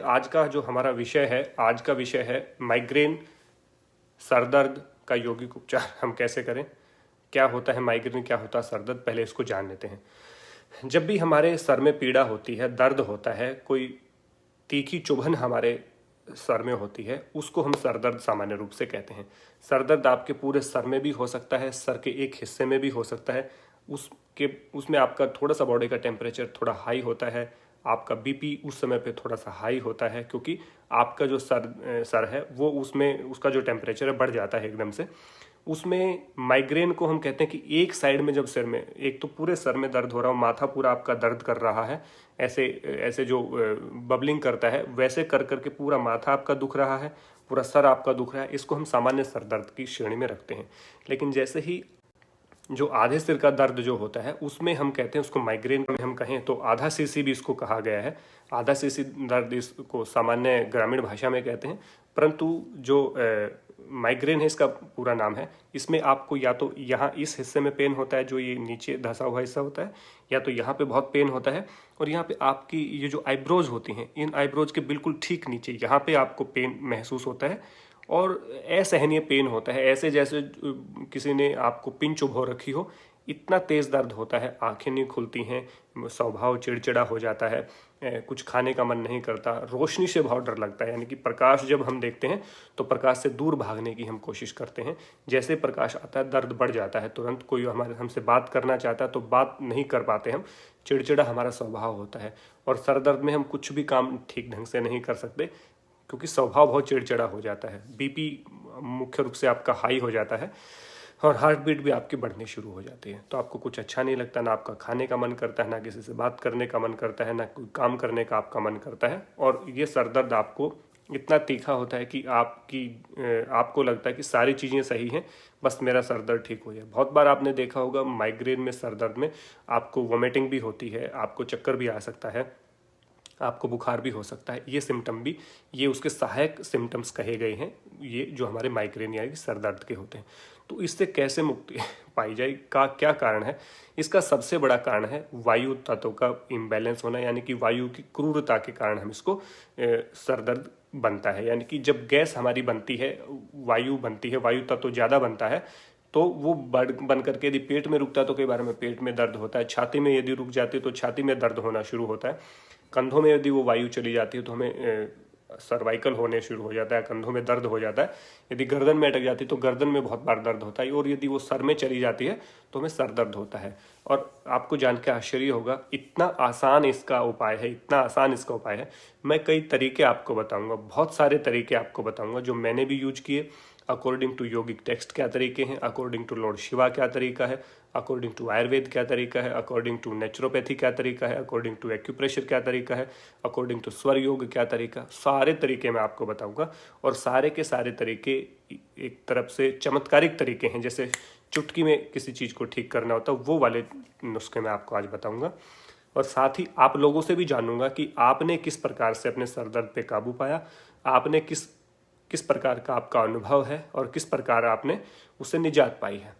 आज का जो हमारा विषय है, आज का विषय है माइग्रेन, सर दर्द का यौगिक उपचार हम कैसे करें। क्या होता है माइग्रेन, क्या होता है सर दर्द, पहले इसको जान लेते हैं। जब भी हमारे सर में पीड़ा होती है, दर्द होता है, कोई तीखी चुभन हमारे सर में होती है, उसको हम सर दर्द सामान्य रूप से कहते हैं। सर दर्द आपके पूरे सर में भी हो सकता है, सर के एक हिस्से में भी हो सकता है। उसमें आपका थोड़ा सा बॉडी का टेम्परेचर थोड़ा हाई होता है, आपका बीपी उस समय पे थोड़ा सा हाई होता है, क्योंकि आपका जो सर है वो उसमें उसका जो टेम्परेचर है बढ़ जाता है एकदम से। उसमें माइग्रेन को हम कहते हैं कि एक साइड में जब सिर में, एक तो पूरे सर में दर्द हो रहा हो, माथा पूरा आपका दर्द कर रहा है, ऐसे ऐसे जो बबलिंग करता है वैसे कर करके पूरा माथा आपका दुख रहा है, पूरा सर आपका दुख रहा है, इसको हम सामान्य सर दर्द की श्रेणी में रखते हैं। लेकिन जैसे ही जो आधे सिर का दर्द जो होता है उसमें हम कहते हैं, उसको माइग्रेन में हम कहें तो आधा सीसी भी इसको कहा गया है। आधा सीसी दर्द इसको सामान्य ग्रामीण भाषा में कहते हैं, परंतु जो माइग्रेन है इसका पूरा नाम है। इसमें आपको या तो यहाँ इस हिस्से में पेन होता है, जो ये नीचे धंसा हुआ हिस्सा होता है, या तो यहाँ पे बहुत पेन होता है, और यहाँ पे आपकी ये जो आईब्रोज होती हैं, इन आईब्रोज के बिल्कुल ठीक नीचे यहाँ पे आपको पेन महसूस होता है, और असहनीय पेन होता है, ऐसे जैसे किसी ने आपको पिन चुभो रखी हो। इतना तेज़ दर्द होता है, आंखें नहीं खुलती हैं, स्वभाव चिड़चिड़ा हो जाता है, कुछ खाने का मन नहीं करता, रोशनी से बहुत डर लगता है, यानी कि प्रकाश जब हम देखते हैं तो प्रकाश से दूर भागने की हम कोशिश करते हैं। जैसे प्रकाश आता है दर्द बढ़ जाता है, तुरंत कोई हमसे बात करना चाहता है तो बात नहीं कर पाते हम, चिड़चिड़ा हमारा स्वभाव होता है। और सर दर्द में हम कुछ भी काम ठीक ढंग से नहीं कर सकते, क्योंकि स्वभाव बहुत चिड़चिड़ा हो जाता है। बीपी मुख्य रूप से आपका हाई हो जाता है, और हार्ट बीट भी आपकी बढ़नी शुरू हो जाती है। तो आपको कुछ अच्छा नहीं लगता, ना आपका खाने का मन करता है, ना किसी से बात करने का मन करता है, ना कोई काम करने का आपका मन करता है। और ये सर दर्द आपको इतना तीखा होता है कि आपको लगता है कि सारी चीज़ें सही हैं, बस मेरा सर दर्द ठीक हो जाए। बहुत बार आपने देखा होगा माइग्रेन में, सर दर्द में आपको वॉमिटिंग भी होती है, आपको चक्कर भी आ सकता है, आपको बुखार भी हो सकता है। ये सिम्टम भी, ये उसके सहायक सिम्टम्स कहे गए हैं, ये जो हमारे माइग्रेन यानी कि सर दर्द के होते हैं। तो इससे कैसे मुक्ति पाई जाए, का क्या कारण है? इसका सबसे बड़ा कारण है वायु तत्व का इम्बैलेंस होना, यानी कि वायु की क्रूरता के कारण हम इसको सर दर्द बनता है। यानी कि जब गैस हमारी बनती है, वायु बनती है, वायु तत्व ज़्यादा बनता है, तो वो बन करके यदि पेट में रुकता है तो कई बार में पेट में दर्द होता है, छाती में यदि रुक जाती है तो छाती में दर्द होना शुरू होता है, कंधों में यदि वो वायु चली जाती है तो हमें सर्वाइकल होने शुरू हो जाता है, कंधों में दर्द हो जाता है। यदि गर्दन में अटक जाती है तो गर्दन में बहुत बार दर्द होता है, और यदि वो सर में चली जाती है तो हमें सर दर्द होता है। और आपको जान के आश्चर्य होगा, इतना आसान इसका उपाय है, इतना आसान इसका उपाय है। मैं कई तरीके आपको बताऊंगा, बहुत सारे तरीके आपको बताऊंगा जो मैंने भी यूज किए। अकॉर्डिंग टू योगिक टेक्स्ट क्या तरीके हैं, अकॉर्डिंग टू लॉर्ड शिवा क्या तरीका है, अकॉर्डिंग टू आयुर्वेद क्या तरीका है, अकॉर्डिंग टू नेचुरोपैथी क्या तरीका है, अकॉर्डिंग टू एक्यूप्रेशर क्या तरीका है, अकॉर्डिंग टू स्वर योग क्या तरीका, सारे तरीके मैं आपको बताऊंगा। और सारे के सारे तरीके एक तरफ से चमत्कारिक तरीके हैं, जैसे चुटकी में किसी चीज़ को ठीक करना होता है, वो वाले नुस्खे मैं आपको आज बताऊंगा। और साथ ही आप लोगों से भी जानूंगा कि आपने किस प्रकार से अपने सर दर्द पे काबू पाया, आपने किस प्रकार का आपका अनुभव है, और किस प्रकार आपने उससे निजात पाई है।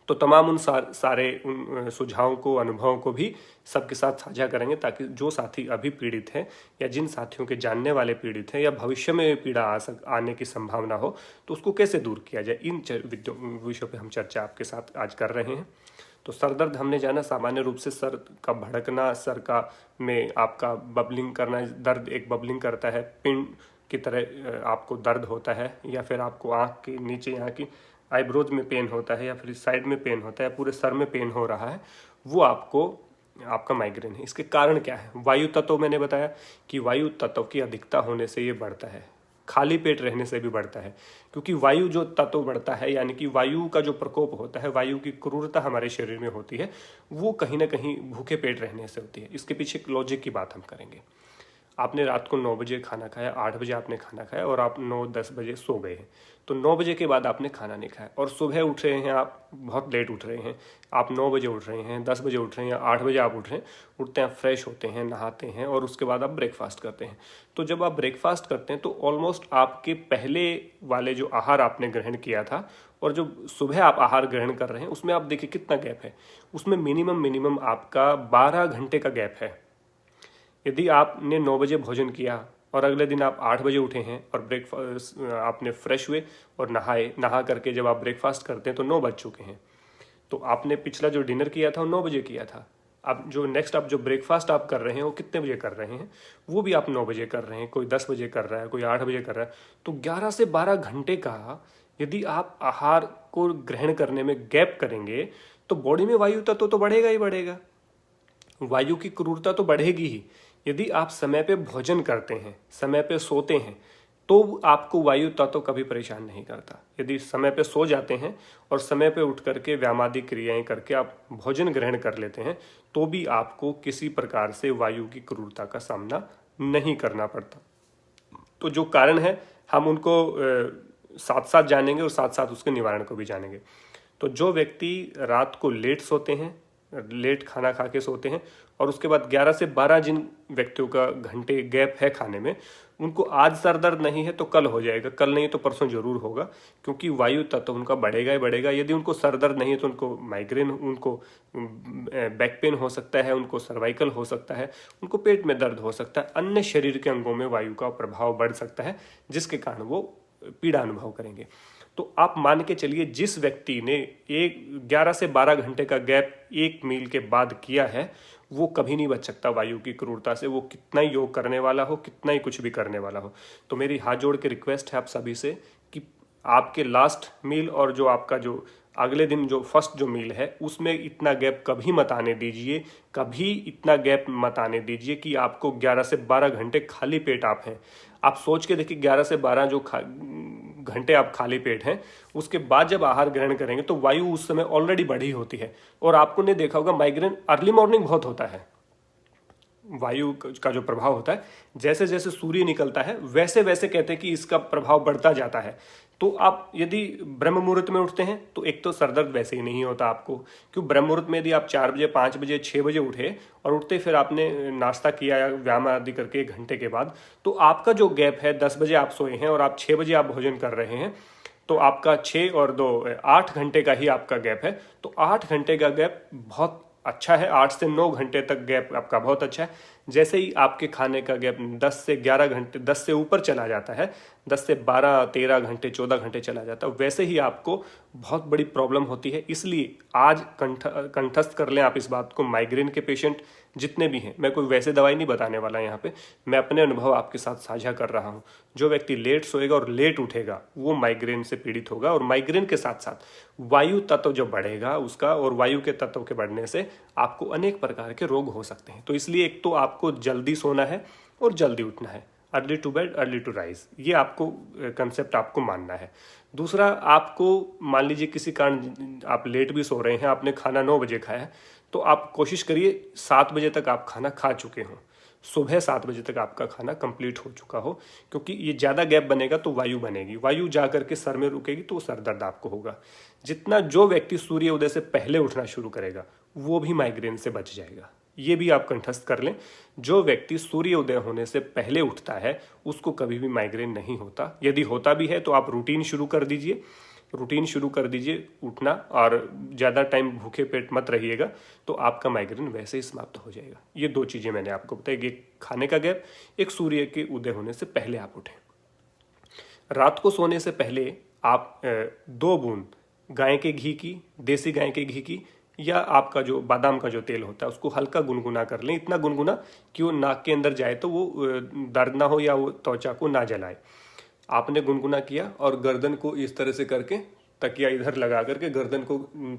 तो तमाम उन सारे उन सुझावों को, अनुभवों को भी सबके साथ साझा करेंगे, ताकि जो साथी अभी पीड़ित हैं, या जिन साथियों के जानने वाले पीड़ित हैं, या भविष्य में पीड़ा आने की संभावना हो, तो उसको कैसे दूर किया जाए, इन विषयों पे हम चर्चा आपके साथ आज कर रहे हैं। तो सर दर्द हमने जाना, सामान्य रूप से सर का भड़कना, सर का में आपका बबलिंग करना, दर्द एक बबलिंग करता है, पिन की तरह आपको दर्द होता है, या फिर आपको आँख के नीचे यहाँ की आईब्रोज में पेन होता है, या फिर साइड में पेन होता है, पूरे सर में पेन हो रहा है, वो आपका माइग्रेन है। इसके कारण क्या है? वायु तत्व मैंने बताया कि वायु तत्व की अधिकता होने से ये बढ़ता है, खाली पेट रहने से भी बढ़ता है, क्योंकि वायु जो तत्व बढ़ता है, यानी कि वायु का जो प्रकोप होता है, वायु की क्रूरता हमारे शरीर में होती है, वो कहीं ना कहीं भूखे पेट रहने से होती है। इसके पीछे एक लॉजिक की बात हम करेंगे। आपने रात को 9 बजे खाना खाया, 8 बजे आपने खाना खाया, और आप 9-10 बजे सो गए हैं, तो 9 बजे के बाद आपने खाना नहीं खाया, और सुबह उठ रहे हैं, आप बहुत लेट उठ रहे हैं, आप 9 बजे उठ रहे हैं, 10 बजे उठ रहे हैं, या 8 बजे आप उठ रहे हैं, उठते हैं, फ्रेश होते हैं, नहाते हैं, और उसके बाद आप ब्रेकफास्ट करते हैं। तो जब आप ब्रेकफास्ट करते हैं तो ऑलमोस्ट आपके पहले वाले जो आहार आपने ग्रहण किया था, और जो सुबह आप आहार ग्रहण कर रहे हैं, उसमें आप देखिए कितना गैप है, उसमें मिनिमम आपका 12 घंटे का गैप है। यदि आपने 9 बजे भोजन किया और अगले दिन आप 8 बजे उठे हैं और ब्रेकफास्ट आपने फ्रेश हुए और नहा करके जब आप ब्रेकफास्ट करते हैं तो 9 बज चुके हैं। तो आपने पिछला जो डिनर किया था वो 9 बजे किया था। अब जो नेक्स्ट आप जो ब्रेकफास्ट आप कर रहे हैं वो कितने बजे कर रहे हैं, वो भी आप 9 बजे कर रहे हैं, कोई 10 बजे कर रहा है, कोई 8 बजे कर रहा है। तो 11 से 12 घंटे का यदि आप आहार को ग्रहण करने में गैप करेंगे तो बॉडी में वायु तत्व तो बढ़ेगा ही बढ़ेगा, वायु की क्रूरता तो बढ़ेगी ही। यदि आप समय पे भोजन करते हैं, समय पे सोते हैं, तो आपको वायु तत्व कभी परेशान नहीं करता। यदि समय पे सो जाते हैं और समय पे उठ करके व्यायामादि क्रियाएं करके आप भोजन ग्रहण कर लेते हैं तो भी आपको किसी प्रकार से वायु की क्रूरता का सामना नहीं करना पड़ता। तो जो कारण है हम उनको साथ साथ जानेंगे और साथ साथ उसके निवारण को भी जानेंगे। तो जो व्यक्ति रात को लेट सोते हैं, लेट खाना खा के सोते हैं और उसके बाद 11 से 12 जिन व्यक्तियों का घंटे गैप है खाने में, उनको आज सर दर्द नहीं है तो कल हो जाएगा, कल नहीं तो परसों जरूर होगा, क्योंकि वायु तत्व उनका बढ़ेगा ही बढ़ेगा। यदि उनको सर दर्द नहीं है तो उनको माइग्रेन, उनको बैक पेन हो सकता है, उनको सर्वाइकल हो सकता है, उनको पेट में दर्द हो सकता है, अन्य शरीर के अंगों में वायु का प्रभाव बढ़ सकता है जिसके कारण वो पीड़ा अनुभव करेंगे। तो आप मान के चलिए जिस व्यक्ति ने 11 से 12 घंटे का गैप एक मील के बाद किया है वो कभी नहीं बच सकता वायु की क्रूरता से, वो कितना ही योग करने वाला हो, कितना ही कुछ भी करने वाला हो। तो मेरी हाथ जोड़ के रिक्वेस्ट है आप सभी से कि आपके लास्ट मील और जो आपका जो अगले दिन जो फर्स्ट जो मील है उसमें इतना गैप कभी मत आने दीजिए, कभी इतना गैप मत आने दीजिए कि आपको 11 से 12 घंटे खाली पेट आप हैं। आप सोच के देखिए 11 से 12 जो घंटे आप खाली पेट हैं, उसके बाद जब आहार ग्रहण करेंगे तो वायु उस समय ऑलरेडी बढ़ी होती है। और आपको ने देखा होगा माइग्रेन अर्ली मॉर्निंग बहुत होता है, वायु का जो प्रभाव होता है जैसे जैसे सूर्य निकलता है वैसे वैसे कहते हैं कि इसका प्रभाव बढ़ता जाता है। तो आप यदि ब्रह्म मुहूर्त में उठते हैं तो एक तो सरदर्द वैसे ही नहीं होता आपको, क्यों ब्रह्म मुहूर्त में यदि आप 4 बजे 5 बजे 6 बजे उठे और उठते फिर आपने नाश्ता किया या व्यायाम आदि करके 1 घंटे के बाद, तो आपका जो गैप है 10 बजे आप सोए हैं और आप 6 बजे आप भोजन कर रहे हैं, तो आपका 6 और 2 8 घंटे का ही आपका गैप है। तो 8 घंटे का गैप बहुत अच्छा है, 8 से 9 घंटे तक गैप आपका बहुत अच्छा है। जैसे ही आपके खाने का गैप 10 से 11 घंटे, 10 से ऊपर चला जाता है, 10 से 12 13 घंटे 14 घंटे चला जाता है, वैसे ही आपको बहुत बड़ी प्रॉब्लम होती है। इसलिए आज कंठस्थ कर लें आप इस बात को, माइग्रेन के पेशेंट जितने भी हैं, मैं कोई वैसे दवाई नहीं बताने वाला यहाँ पे, मैं अपने अनुभव आपके साथ साझा कर रहा हूँ। जो व्यक्ति लेट सोएगा और लेट उठेगा वो माइग्रेन से पीड़ित होगा, और माइग्रेन के साथ साथ वायु तत्व जो बढ़ेगा उसका, और वायु के तत्व के बढ़ने से आपको अनेक प्रकार के रोग हो सकते हैं। तो इसलिए एक तो आपको जल्दी सोना है और जल्दी उठना है, early to bed early to rise, ये आपको कंसेप्ट आपको मानना है। दूसरा, आपको मान लीजिए किसी कारण आप लेट भी सो रहे हैं, आपने खाना 9 बजे खाया है, तो आप कोशिश करिए 7 बजे तक आप खाना खा चुके हों, सुबह 7 बजे तक आपका खाना कंप्लीट हो चुका हो, क्योंकि ये ज़्यादा गैप बनेगा तो वायु बनेगी, वायु जा करके सर में रुकेगी तो सर दर्द आपको होगा। जितना जो व्यक्ति सूर्य उदय से पहले उठना शुरू करेगा वो भी माइग्रेन से बच जाएगा, ये भी आप कंठस्थ कर लें। जो व्यक्ति सूर्य उदय होने से पहले उठता है उसको कभी भी माइग्रेन नहीं होता। यदि होता भी है तो आप रूटीन शुरू कर दीजिए, रूटीन शुरू कर दीजिए उठना, और ज़्यादा टाइम भूखे पेट मत रहिएगा, तो आपका माइग्रेन वैसे ही समाप्त हो जाएगा। ये 2 चीज़ें मैंने आपको बताई, एक खाने का गैप, एक सूर्य के उदय होने से पहले आप उठें। रात को सोने से पहले आप 2 बूंद गाय के घी की, देसी गाय के घी की, या आपका जो बादाम का जो तेल होता है उसको हल्का गुनगुना कर लें, इतना गुनगुना कि वो नाक के अंदर जाए तो वो दर्द ना हो या वो त्वचा को ना जलाए। आपने गुनगुना किया और गर्दन को इस तरह से करके, तकिया इधर लगा करके गर्दन को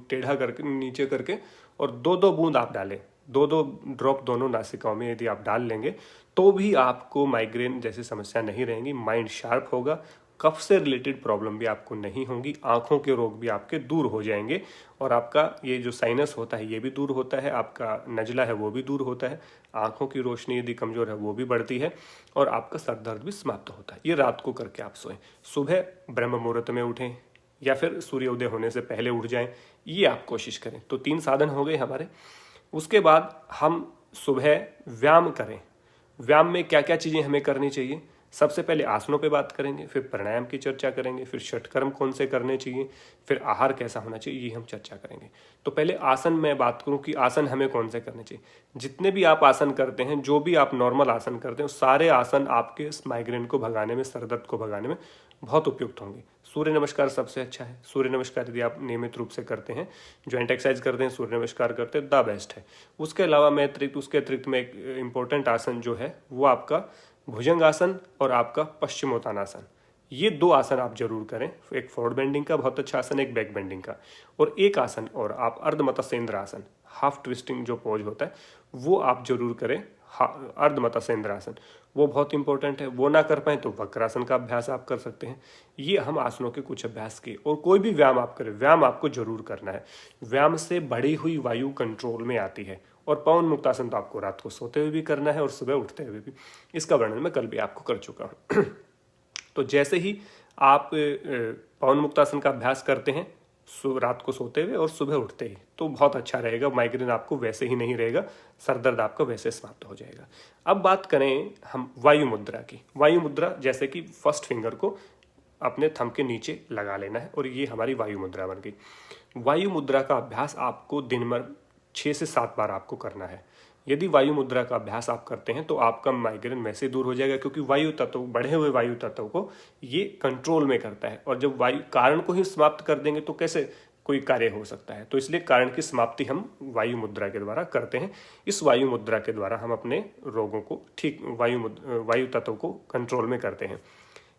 टेढ़ा करके नीचे करके, और 2-2 बूंद आप डालें, 2-2 ड्रॉप दोनों नासिकाओं में यदि आप डाल लेंगे तो भी आपको माइग्रेन जैसी समस्या नहीं रहेंगी। माइंड शार्प होगा, कफ से रिलेटेड प्रॉब्लम भी आपको नहीं होंगी, आंखों के रोग भी आपके दूर हो जाएंगे, और आपका ये जो साइनस होता है ये भी दूर होता है, आपका नजला है वो भी दूर होता है, आंखों की रोशनी यदि कमज़ोर है वो भी बढ़ती है, और आपका सर दर्द भी समाप्त होता है। ये रात को करके आप सोएं, सुबह ब्रह्म मुहूर्त में उठें या फिर सूर्योदय होने से पहले उठ जाएं, ये आप कोशिश करें। तो 3 साधन हो गए हमारे। उसके बाद हम सुबह व्यायाम करें। व्यायाम में क्या क्या चीज़ें हमें करनी चाहिए? सबसे पहले आसनों पे बात करेंगे, फिर प्राणायाम की चर्चा करेंगे, फिर षटकर्म कौन से करने चाहिए, फिर आहार कैसा होना चाहिए, ये हम चर्चा करेंगे। तो पहले आसन में बात करूं कि आसन हमें कौन से करने चाहिए। जितने भी आप आसन करते हैं, जो भी आप नॉर्मल आसन करते हैं, सारे आसन आपके इस माइग्रेन को भगाने में, सर दर्द को भगाने में बहुत उपयुक्त होंगे। सूर्य नमस्कार सबसे अच्छा है। सूर्य नमस्कार यदि आप नियमित रूप से करते हैं, जॉइंट एक्सरसाइज करते हैं, सूर्य नमस्कार करते हैं, द बेस्ट है। उसके अलावा उसके अतिरिक्त में एक इंपॉर्टेंट आसन जो है वो आपका भुजंगासन और आपका पश्चिमोत्तानासन, ये 2 आसन आप जरूर करें। एक फॉरवर्ड बेंडिंग का बहुत अच्छा आसन, एक बैक बेंडिंग का, और एक आसन और आप अर्धमत्स्येंद्र आसन, हाफ ट्विस्टिंग जो पोज होता है वो आप जरूर करें। अर्धमत्स्येंद्र आसन वो बहुत इंपॉर्टेंट है। वो ना कर पाए तो वक्रासन का अभ्यास आप कर सकते हैं। ये हम आसनों के कुछ अभ्यास किए। और कोई भी व्यायाम आप करें, व्यायाम आपको जरूर करना है। व्यायाम से बढ़ी हुई वायु कंट्रोल में आती है। और पवन मुक्तासन तो आपको रात को सोते हुए भी करना है और सुबह उठते हुए भी। इसका वर्णन मैं कल भी आपको कर चुका हूँ। तो जैसे ही आप पवन मुक्तासन का अभ्यास करते हैं रात को सोते हुए और सुबह उठते ही, तो बहुत अच्छा रहेगा। माइग्रेन आपको वैसे ही नहीं रहेगा, सर दर्द आपका वैसे समाप्त हो जाएगा। अब बात करें हम वायु मुद्रा की। वायु मुद्रा जैसे कि फर्स्ट फिंगर को अपने थंब के नीचे लगा लेना है और ये हमारी वायु मुद्रा बन गई। वायु मुद्रा का अभ्यास आपको दिन भर 6 से 7 बार आपको करना है। यदि वायु मुद्रा का अभ्यास आप करते हैं तो आपका माइग्रेन वैसे दूर हो जाएगा, क्योंकि वायु तत्व, बढ़े हुए वायु तत्व को ये कंट्रोल में करता है। और जब वायु कारण को ही समाप्त कर देंगे तो कैसे कोई कार्य हो सकता है। तो इसलिए कारण की समाप्ति हम वायु मुद्रा के द्वारा करते हैं। इस वायु मुद्रा के द्वारा हम अपने रोगों को ठीक, वायु तत्व को कंट्रोल में करते हैं।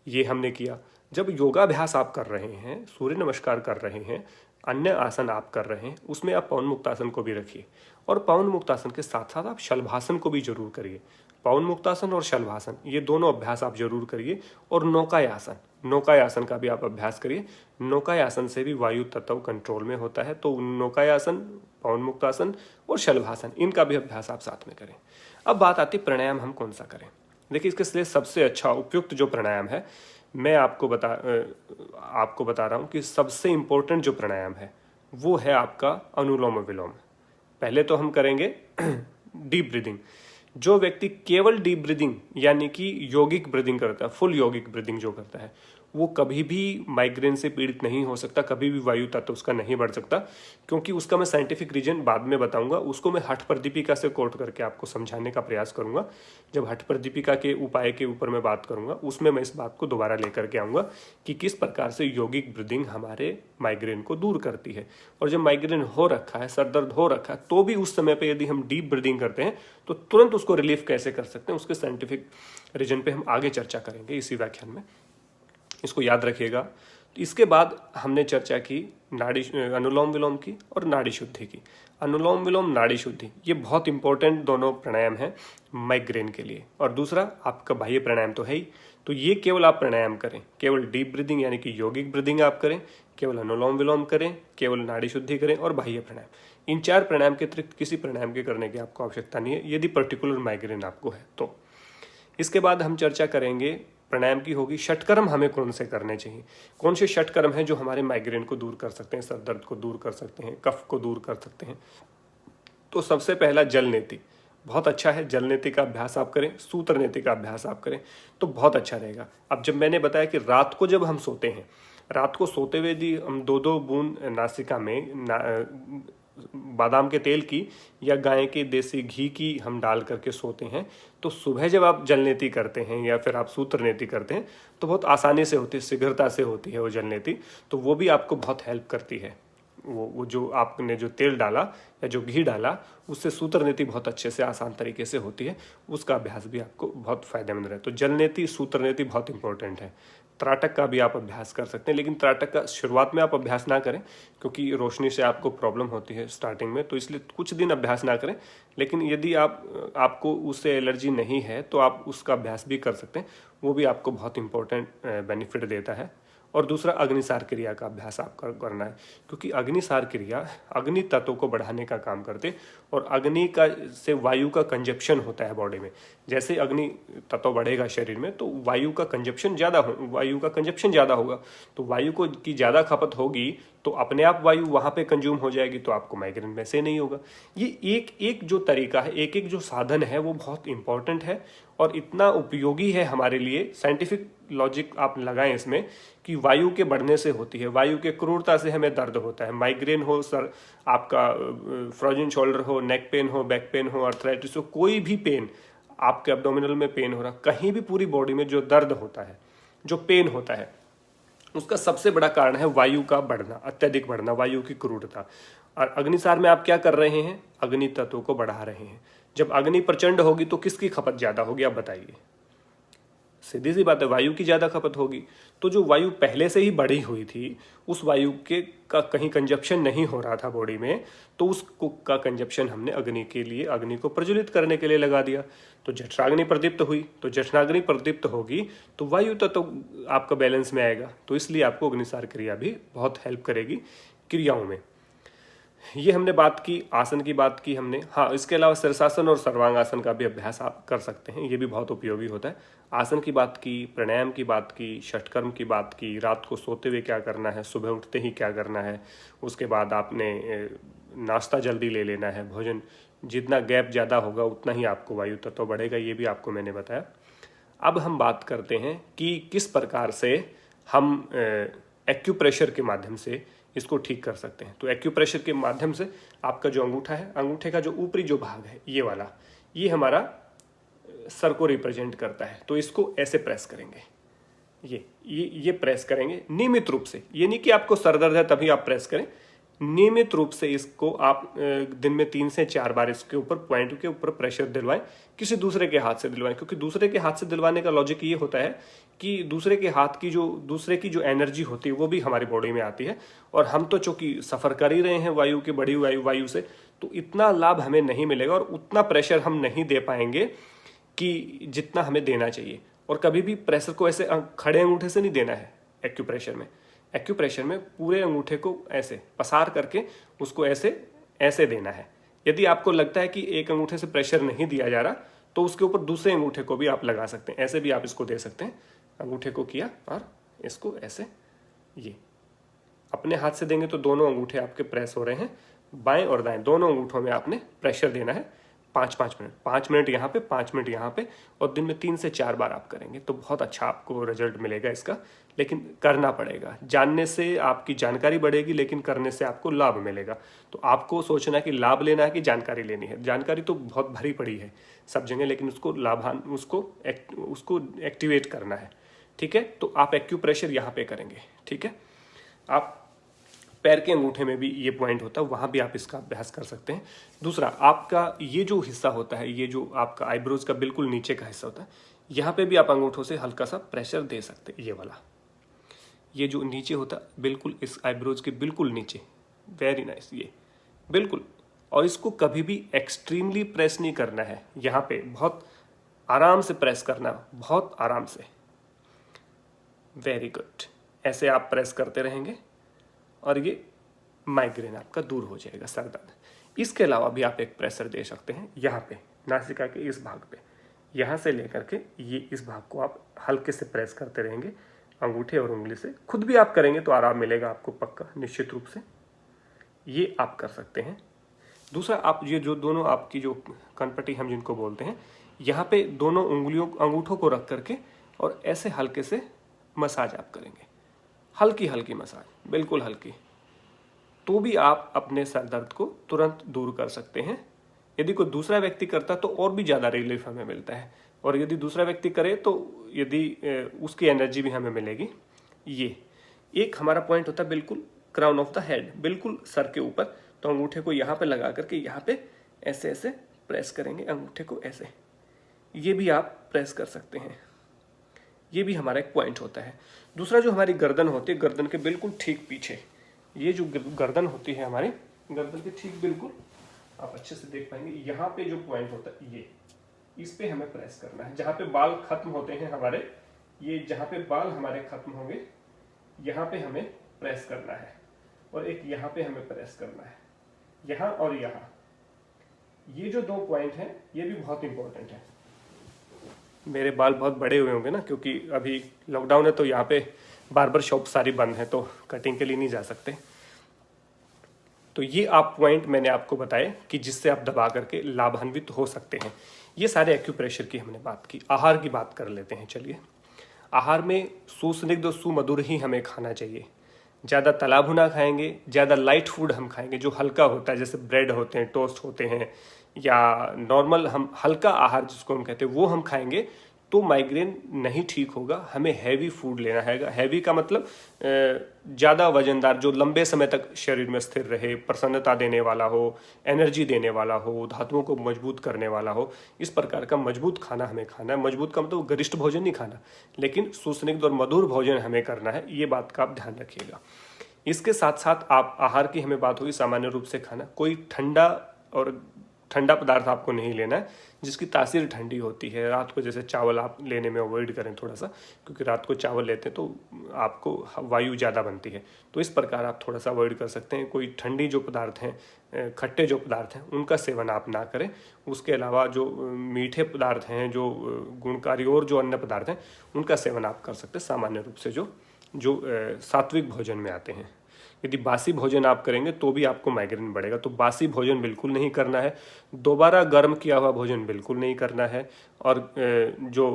ये हमने किया। जब योगाभ्यास आप कर रहे हैं, सूर्य नमस्कार कर रहे हैं, अन्य आसन आप कर रहे हैं, उसमें आप पवन मुक्तासन को भी रखिए। और पवन मुक्तासन के साथ साथ आप शलभासन को भी जरूर करिए। पवन मुक्तासन और शलभासन ये दोनों अभ्यास आप जरूर करिए। और नौकायासन का भी आप अभ्यास करिए। नौकायासन से भी वायु तत्व कंट्रोल में होता है। तो नौकायासन, पवन मुक्तासन और शलभासन, इनका भी अभ्यास आप साथ में करें। अब बात आती प्राणायाम हम कौन सा करें। देखिए, इसके लिए सबसे अच्छा उपयुक्त जो प्राणायाम है, मैं आपको बता रहा हूँ कि सबसे इंपॉर्टेंट जो प्राणायाम है वो है आपका अनुलोम विलोम। पहले तो हम करेंगे डीप ब्रीदिंग। जो व्यक्ति केवल डीप ब्रीदिंग यानी कि यौगिक ब्रीदिंग करता है, फुल यौगिक ब्रीदिंग जो करता है, वो कभी भी माइग्रेन से पीड़ित नहीं हो सकता, कभी भी वायु तत्व उसका नहीं बढ़ सकता। क्योंकि उसका मैं साइंटिफिक रीजन बाद में बताऊंगा। उसको मैं हठ प्रदीपिका से कोट करके आपको समझाने का प्रयास करूंगा। जब हठ प्रदीपिका के उपाय के ऊपर मैं बात करूंगा, उसमें मैं इस बात को दोबारा लेकर के आऊंगा कि किस प्रकार से यौगिक ब्रीदिंग हमारे माइग्रेन को दूर करती है। और जब माइग्रेन हो रखा है, सर दर्द हो रखा है, तो भी उस समय पर यदि हम डीप ब्रीदिंग करते हैं तो तुरंत उसको रिलीफ कैसे कर सकते हैं, उसके साइंटिफिक रीजन पे हम आगे चर्चा करेंगे इसी व्याख्यान में। इसको याद रखिएगा। इसके बाद हमने चर्चा की अनुलोम विलोम की और नाड़ी शुद्धि की। अनुलोम विलोम, नाड़ी शुद्धि, ये बहुत इंपॉर्टेंट दोनों प्राणायाम हैं माइग्रेन के लिए। और दूसरा आपका बाह्य प्राणायाम तो है ही। तो ये केवल आप प्राणायाम करें, केवल डीप ब्रीदिंग यानी कि यौगिक ब्रीदिंग आप करें, केवल अनुलोम विलोम करें, केवल नाड़ी शुद्धि करें और बाह्य प्राणायाम। इन 4 प्राणायाम के अतिरिक्त किसी प्राणायाम के करने की आपको आवश्यकता नहीं है, यदि पर्टिकुलर माइग्रेन आपको है तो। इसके बाद हम चर्चा करेंगे, प्राणायाम की होगी, षटकर्म हमें कौन से करने चाहिए। कौन से षटकर्म हैं जो हमारे माइग्रेन को दूर कर सकते हैं, सर दर्द को दूर कर सकते हैं, कफ को दूर कर सकते हैं। तो सबसे पहला जल नेति, बहुत अच्छा है। जल नेति का अभ्यास आप करें, सूत्र नेति का अभ्यास आप करें तो बहुत अच्छा रहेगा। अब जब मैंने बताया कि रात को जब हम सोते हैं, रात को सोते हुए यदि हम 2-2 बूंद नासिका में बादाम के तेल की या गाय के देसी घी की हम डाल करके सोते हैं, तो सुबह जब आप जलनेति करते हैं या फिर आप सूत्र नेति करते हैं तो बहुत आसानी से होती है, शीघ्रता से होती है वो जलनेति। तो वो भी आपको बहुत हेल्प करती है। वो जो आपने जो तेल डाला या जो घी डाला, उससे सूत्र नेति बहुत अच्छे से आसान तरीके से होती है। उसका अभ्यास भी आपको बहुत फायदेमंद रहे। तो जलनेति, सूत्र नेति बहुत इंपॉर्टेंट है। त्राटक का भी आप अभ्यास कर सकते हैं, लेकिन त्राटक का शुरुआत में आप अभ्यास ना करें क्योंकि रोशनी से आपको प्रॉब्लम होती है स्टार्टिंग में, तो इसलिए कुछ दिन अभ्यास ना करें। लेकिन यदि आपको उससे एलर्जी नहीं है तो आप उसका अभ्यास भी कर सकते हैं, वो भी आपको बहुत इंपॉर्टेंट बेनिफिट देता है। और दूसरा अग्निसार क्रिया का अभ्यास आपका करना है, क्योंकि अग्निसार क्रिया अग्नि तत्व को बढ़ाने का काम करते और अग्नि का से वायु का कंजप्शन होता है बॉडी में। जैसे अग्नि तत्व बढ़ेगा शरीर में तो वायु का कंजप्शन ज़्यादा होगा, तो वायु को की ज़्यादा खपत होगी तो अपने आप वायु वहाँ पे कंज्यूम हो जाएगी, तो आपको माइग्रेन वैसे नहीं होगा। ये एक एक जो तरीका है, एक एक जो साधन है वो बहुत इंपॉर्टेंट है और इतना उपयोगी है हमारे लिए। साइंटिफिक लॉजिक आप लगाएं इसमें कि वायु के बढ़ने से होती है, वायु के क्रूरता से हमें दर्द होता है। माइग्रेन हो, सर आपका फ्रोजन शोल्डर हो, नेक पेन हो, बैक पेन हो, अर्थराइटिस हो, कोई भी पेन, आपके एब्डोमिनल में पेन हो रहा, कहीं भी पूरी बॉडी में जो दर्द होता है, जो पेन होता है, उसका सबसे बड़ा कारण है वायु का बढ़ना, अत्यधिक बढ़ना, वायु की क्रूरता। और अग्निसार में आप क्या कर रहे हैं? अग्नि तत्व को बढ़ा रहे हैं। जब अग्नि प्रचंड होगी तो किसकी खपत ज्यादा होगी, आप बताइए? सीधी सी बात है, वायु की ज्यादा खपत होगी। तो जो वायु पहले से ही बढ़ी हुई थी, उस वायु के का कहीं कंजप्शन नहीं हो रहा था बॉडी में, तो उसको का कंजप्शन हमने अग्नि के लिए, अग्नि को प्रज्वलित करने के लिए लगा दिया। तो जठराग्नि प्रदीप्त हुई, तो जठराग्नि प्रदीप्त होगी तो वायु तो आपका बैलेंस में आएगा। तो इसलिए आपको अग्निसार क्रिया भी बहुत हेल्प करेगी क्रियाओं में। ये हमने बात की, आसन की बात की हमने। हाँ, इसके अलावा शीर्षासन और सर्वांगासन का भी अभ्यास आप कर सकते हैं, ये भी बहुत उपयोगी होता है। आसन की बात की, प्राणायाम की बात की, षटकर्म की बात की, रात को सोते हुए क्या करना है, सुबह उठते ही क्या करना है, उसके बाद आपने नाश्ता जल्दी ले लेना है, भोजन जितना गैप ज़्यादा होगा उतना ही आपको वायु तत्व बढ़ेगा, ये भी आपको मैंने बताया। अब हम बात करते हैं कि किस प्रकार से हम एक्यूप्रेशर के माध्यम से इसको ठीक कर सकते हैं। तो एक्यूप्रेशर के माध्यम से आपका जो अंगूठा है, अंगूठे का जो ऊपरी जो भाग है, ये वाला, ये हमारा सर को रिप्रेजेंट करता है। तो इसको ऐसे प्रेस करेंगे, ये प्रेस करेंगे नियमित रूप से। ये नहीं कि आपको सर दर्द है तभी आप प्रेस करें, नियमित रूप से इसको आप दिन में 3 से 4 बार इसके ऊपर, पॉइंट के ऊपर प्रेशर दिलवाएं। किसी दूसरे के हाथ से दिलवाएं, क्योंकि दूसरे के हाथ से दिलवाने का लॉजिक ये होता है कि दूसरे की जो एनर्जी होती है वो भी हमारी बॉडी में आती है, और हम तो चूंकि सफर कर ही रहे हैं वायु की बड़ी वायु से, तो इतना लाभ हमें नहीं मिलेगा और उतना प्रेशर हम नहीं दे पाएंगे कि जितना हमें देना चाहिए। और कभी भी प्रेशर को ऐसे खड़े अंगूठे से नहीं देना है। एक्यूप्रेशर में पूरे अंगूठे को ऐसे पसार करके उसको ऐसे देना है। यदि आपको लगता है कि एक अंगूठे से प्रेशर नहीं दिया जा रहा, तो उसके ऊपर दूसरे अंगूठे को भी आप लगा सकते हैं, ऐसे भी आप इसको दे सकते हैं। अंगूठे को किया और इसको ऐसे, ये अपने हाथ से देंगे तो दोनों अंगूठे आपके प्रेस हो रहे हैं, बाएं और दाएं दोनों अंगूठों में आपने प्रेशर देना है 5 मिनट यहाँ पे, 5 मिनट यहाँ पे, और दिन में 3 से 4 बार आप करेंगे तो बहुत अच्छा आपको रिजल्ट मिलेगा इसका। लेकिन करना पड़ेगा, जानने से आपकी जानकारी बढ़ेगी, लेकिन करने से आपको लाभ मिलेगा। तो आपको सोचना है कि लाभ लेना है कि जानकारी लेनी है। जानकारी तो बहुत भरी पड़ी है सब जगह, लेकिन उसको एक्टिवेट करना है। ठीक है, तो आप एक्यूप्रेशर यहाँ पे करेंगे। ठीक है, आप पैर के अंगूठे में भी ये पॉइंट होता है, वहां भी आप इसका अभ्यास कर सकते हैं। दूसरा, आपका ये जो हिस्सा होता है, ये जो आपका आईब्रोज का बिल्कुल नीचे का हिस्सा होता है, यहाँ पे भी आप अंगूठों से हल्का सा प्रेशर दे सकते हैं। ये वाला, ये जो नीचे होता है बिल्कुल इस आईब्रोज के बिल्कुल नीचे, वेरी नाइस, ये बिल्कुल। और इसको कभी भी एक्सट्रीमली प्रेस नहीं करना है, यहाँ पे बहुत आराम से प्रेस करना, बहुत आराम से। वेरी गुड, ऐसे आप प्रेस करते रहेंगे और ये माइग्रेन आपका दूर हो जाएगा, सर दर्द। इसके अलावा भी आप एक प्रेशर दे सकते हैं यहाँ पे, नासिका के इस भाग पे, यहाँ से लेकर के ये इस भाग को आप हल्के से प्रेस करते रहेंगे अंगूठे और उंगली से। खुद भी आप करेंगे तो आराम मिलेगा आपको पक्का, निश्चित रूप से। ये आप कर सकते हैं। दूसरा, आप ये जो दोनों आपकी जो कनपट्टी हम जिनको बोलते हैं, यहाँ पे दोनों अंगूठों को रख करके और ऐसे हल्के से मसाज आप करेंगे, हल्की हल्की मसाज, बिल्कुल हल्की। तो भी आप अपने सर दर्द को तुरंत दूर कर सकते हैं। यदि कोई दूसरा व्यक्ति करता तो और भी ज़्यादा रिलीफ हमें मिलता है, और यदि दूसरा व्यक्ति करे तो उसकी एनर्जी भी हमें मिलेगी। ये एक हमारा पॉइंट होता है बिल्कुल क्राउन ऑफ द हेड, बिल्कुल सर के ऊपर। तो अंगूठे को यहाँ पे लगा करके यहाँ पे ऐसे ऐसे प्रेस करेंगे अंगूठे को, ऐसे। ये भी आप प्रेस कर सकते हैं, ये भी हमारा एक पॉइंट होता है। दूसरा, जो हमारी गर्दन होती है, गर्दन के बिल्कुल ठीक पीछे, ये जो गर्दन होती है हमारी, गर्दन के ठीक बिल्कुल, आप अच्छे से देख पाएंगे, यहाँ पे जो पॉइंट होता है ये, इस पे हमें प्रेस करना है। जहाँ पे बाल खत्म होते हैं हमारे, ये जहाँ पे बाल हमारे खत्म होंगे, यहाँ पे हमें प्रेस करना है, और एक यहाँ पे हमें प्रेस करना है, यहाँ और यहाँ। ये जो 2 पॉइंट हैं ये भी बहुत इंपॉर्टेंट है। मेरे बाल बहुत बड़े हुए होंगे ना, क्योंकि अभी लॉकडाउन है तो यहाँ पे बार्बर शॉप सारी बंद है, तो कटिंग के लिए नहीं जा सकते। तो ये आप पॉइंट मैंने आपको बताए कि जिससे आप दबा करके लाभान्वित हो सकते हैं। ये सारे एक्यूप्रेशर की हमने बात की। आहार की बात कर लेते हैं। चलिए, आहार में सुस्निग्ध और सुमधुर ही हमें खाना चाहिए। ज़्यादा तला भुना खाएंगे, ज़्यादा लाइट फूड हम खाएंगे जो हल्का होता है, जैसे ब्रेड होते हैं, टोस्ट होते हैं, या नॉर्मल हम हल्का आहार जिसको हम कहते हैं वो हम खाएंगे तो माइग्रेन नहीं ठीक होगा। हमें हैवी फूड लेना है। हैवी का मतलब ज़्यादा वजनदार, जो लंबे समय तक शरीर में स्थिर रहे, प्रसन्नता देने वाला हो, एनर्जी देने वाला हो, धातुओं को मजबूत करने वाला हो, इस प्रकार का मजबूत खाना हमें खाना है। मजबूत का मतलब गरिष्ठ भोजन नहीं खाना, लेकिन सुस्निग्ध और मधुर भोजन हमें करना है। ये बात का आप ध्यान रखिएगा। इसके साथ साथ आप आहार की हमें बात होगी सामान्य रूप से खाना। कोई ठंडा पदार्थ आपको नहीं लेना है जिसकी तासीर ठंडी होती है। रात को जैसे चावल आप लेने में अवॉइड करें थोड़ा सा, क्योंकि रात को चावल लेते हैं तो आपको वायु ज़्यादा बनती है, तो इस प्रकार आप थोड़ा सा अवॉइड कर सकते हैं। कोई ठंडी जो पदार्थ हैं, खट्टे जो पदार्थ हैं, उनका सेवन आप ना करें। उसके अलावा जो मीठे पदार्थ हैं, जो गुणकारी और जो अन्य पदार्थ हैं, उनका सेवन आप कर सकते हैं सामान्य रूप से जो सात्विक भोजन में आते हैं। यदि बासी भोजन आप करेंगे तो भी आपको माइग्रेन बढ़ेगा। तो बासी भोजन बिल्कुल नहीं करना है। दोबारा गर्म किया हुआ भोजन बिल्कुल नहीं करना है। और जो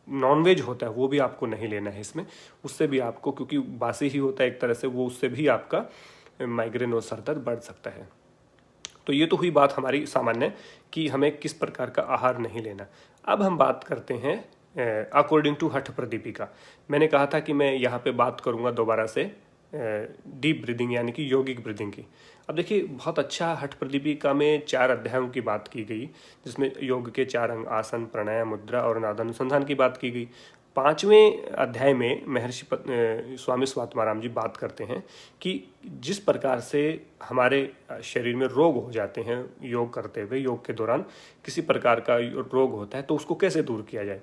नॉनवेज होता है वो भी आपको नहीं लेना है इसमें। उससे भी आपको, क्योंकि बासी ही होता है एक तरह से, वो उससे भी आपका माइग्रेन और सर दर्द बढ़ सकता है। तो ये तो हुई बात हमारी सामान्य कि हमें किस प्रकार का आहार नहीं लेना। अब हम बात करते हैं अकॉर्डिंग टू हठ प्रदीपिका। मैंने कहा था कि मैं यहाँ पे बात करूँगा दोबारा से डीप ब्रीदिंग यानी कि यौगिक ब्रीदिंग की। अब देखिए, बहुत अच्छा हठ प्रदीपिका में 4 अध्यायों की बात की गई, जिसमें योग के 4 अंग, आसन, प्राणायाम, मुद्रा और नादानुसंधान की बात की गई। 5वें अध्याय में महर्षि स्वामी स्वात्माराम जी बात करते हैं कि जिस प्रकार से हमारे शरीर में रोग हो जाते हैं योग करते हुए, योग के दौरान किसी प्रकार का रोग होता है तो उसको कैसे दूर किया जाए।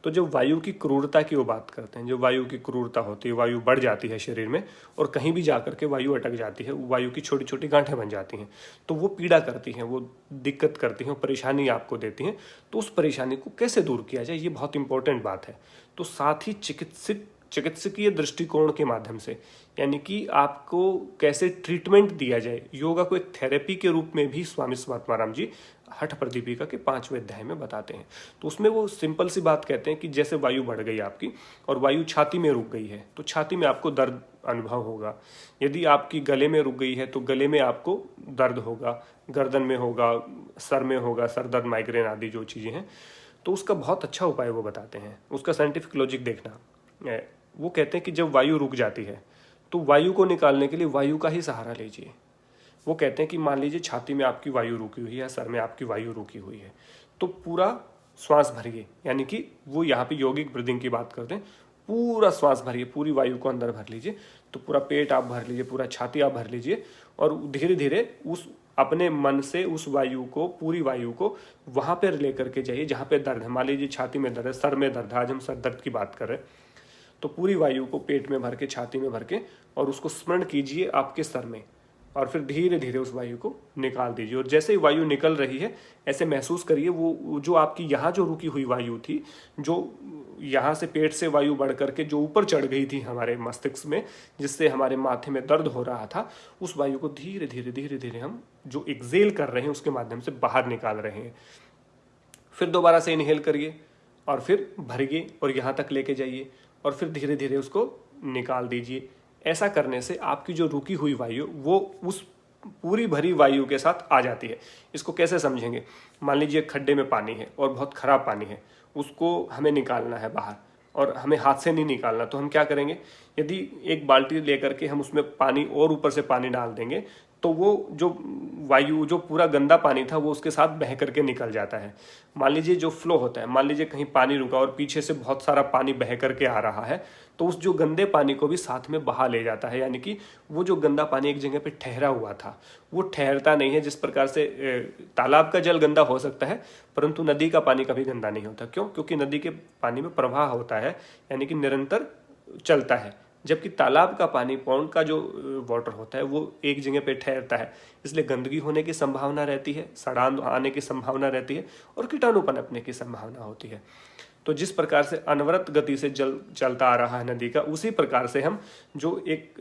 तो जो वायु की क्रूरता की वो बात करते हैं। जो वायु की क्रूरता होती है, वायु बढ़ जाती है शरीर में और कहीं भी जा करके वायु अटक जाती है, वायु की छोटी छोटी गांठें बन जाती हैं, तो वो पीड़ा करती हैं, वो दिक्कत करती हैं, परेशानी आपको देती हैं। तो उस परेशानी को कैसे दूर किया जाए, ये बहुत इंपॉर्टेंट बात है। तो साथ ही चिकित्सकीय दृष्टिकोण के माध्यम से, यानी कि आपको कैसे ट्रीटमेंट दिया जाए, योगा को एक थेरेपी के रूप में भी स्वामी स्वात्माराम जी हठ प्रदीपिका के 5वें अध्याय में बताते हैं। तो उसमें वो सिंपल सी बात कहते हैं कि जैसे वायु बढ़ गई आपकी और वायु छाती में रुक गई है तो छाती में आपको दर्द अनुभव होगा। यदि आपकी गले में रुक गई है तो गले में आपको दर्द होगा, गर्दन में होगा, सर में होगा, सर दर्द, माइग्रेन आदि जो चीज़ें हैं। तो उसका बहुत अच्छा उपाय वो बताते हैं। उसका साइंटिफिक लॉजिक देखना, वो कहते हैं कि जब वायु रुक जाती है तो वायु को निकालने के लिए वायु का ही सहारा लीजिए। वो कहते हैं कि मान लीजिए छाती में आपकी वायु रुकी हुई है या सर में आपकी वायु रुकी हुई है, तो पूरा श्वास भरिए, यानी कि वो यहाँ पे यौगिक ब्रीदिंग की बात करते हैं। पूरा श्वास भरिए, पूरी वायु को अंदर भर लीजिए। तो पूरा पेट आप भर लीजिए, पूरा छाती आप भर लीजिए और धीरे धीरे उस अपने मन से उस वायु को, पूरी वायु को वहाँ पर लेकर के जाइए जहाँ पे दर्द है। मान लीजिए छाती में दर्द है, सर में दर्द है, आज हम सर दर्द की बात कर रहे हैं, तो पूरी वायु को पेट में भर के, छाती में भर के, और उसको स्मरण कीजिए आपके सर में, और फिर धीरे धीरे उस वायु को निकाल दीजिए। और जैसे ही वायु निकल रही है ऐसे महसूस करिए वो जो आपकी यहाँ जो रुकी हुई वायु थी, जो यहाँ से पेट से वायु बढ़ करके जो ऊपर चढ़ गई थी हमारे मस्तिष्क में, जिससे हमारे माथे में दर्द हो रहा था, उस वायु को धीरे धीरे हम जो एक्सेल कर रहे हैं उसके माध्यम से बाहर निकाल रहे हैं। फिर दोबारा से इनहेल करिए और फिर भरिए और यहाँ तक लेके जाइए और फिर धीरे धीरे उसको निकाल दीजिए। ऐसा करने से आपकी जो रुकी हुई वायु वो उस पूरी भरी वायु के साथ आ जाती है। इसको कैसे समझेंगे? मान लीजिए खड्डे में पानी है और बहुत खराब पानी है, उसको हमें निकालना है बाहर और हमें हाथ से नहीं निकालना, तो हम क्या करेंगे? यदि एक बाल्टी लेकर के हम उसमें पानी और ऊपर से पानी डाल देंगे तो वो जो वायु, जो पूरा गंदा पानी था, वो उसके साथ बह करके निकल जाता है। मान लीजिए जो फ्लो होता है, मान लीजिए कहीं पानी रुका और पीछे से बहुत सारा पानी बह करके आ रहा है, तो उस जो गंदे पानी को भी साथ में बहा ले जाता है। यानी कि वो जो गंदा पानी एक जगह पे ठहरा हुआ था वो ठहरता नहीं है। जिस प्रकार से तालाब का जल गंदा हो सकता है परंतु नदी का पानी कभी गंदा नहीं होता। क्यों? क्योंकि नदी के पानी में प्रवाह होता है, यानी कि निरंतर चलता है, जबकि तालाब का पानी, पौंड का जो वाटर होता है, वो एक जगह पे ठहरता है। इसलिए गंदगी होने की संभावना रहती है, सड़ान आने की संभावना रहती है और कीटाणु पनपने की संभावना होती है। तो जिस प्रकार से अनवरत गति से जल चलता आ रहा है नदी का, उसी प्रकार से हम जो एक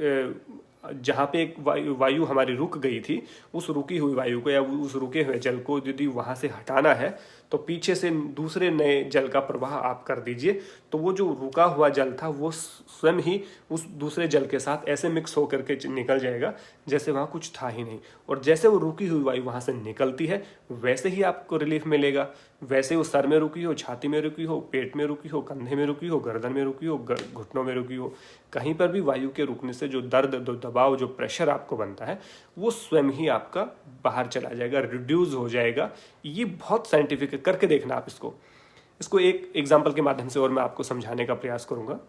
जहाँ पे एक वायु हमारी रुक गई थी, उस रुकी हुई वायु को या उस रुके हुए जल को यदि वहाँ से हटाना है तो पीछे से दूसरे नए जल का प्रवाह आप कर दीजिए, तो वो जो रुका हुआ जल था वो स्वयं ही उस दूसरे जल के साथ ऐसे मिक्स होकर के निकल जाएगा जैसे वहाँ कुछ था ही नहीं। और जैसे वो रुकी हुई वायु वहाँ से निकलती है वैसे ही आपको रिलीफ मिलेगा। वैसे वो सर में रुकी हो, छाती में रुकी हो, पेट में रुकी हो, कंधे में रुकी हो, गर्दन में रुकी हो, घुटनों में रुकी हो, कहीं पर भी वायु के रुकने से जो दर्द, जो दबाव, जो प्रेशर आपको बनता है वो स्वयं ही आपका बाहर चला जाएगा, रिड्यूस हो जाएगा। ये बहुत साइंटिफिक है, करके देखना आप इसको एक एग्जाम्पल के माध्यम से और मैं आपको समझाने का प्रयास करूँगा।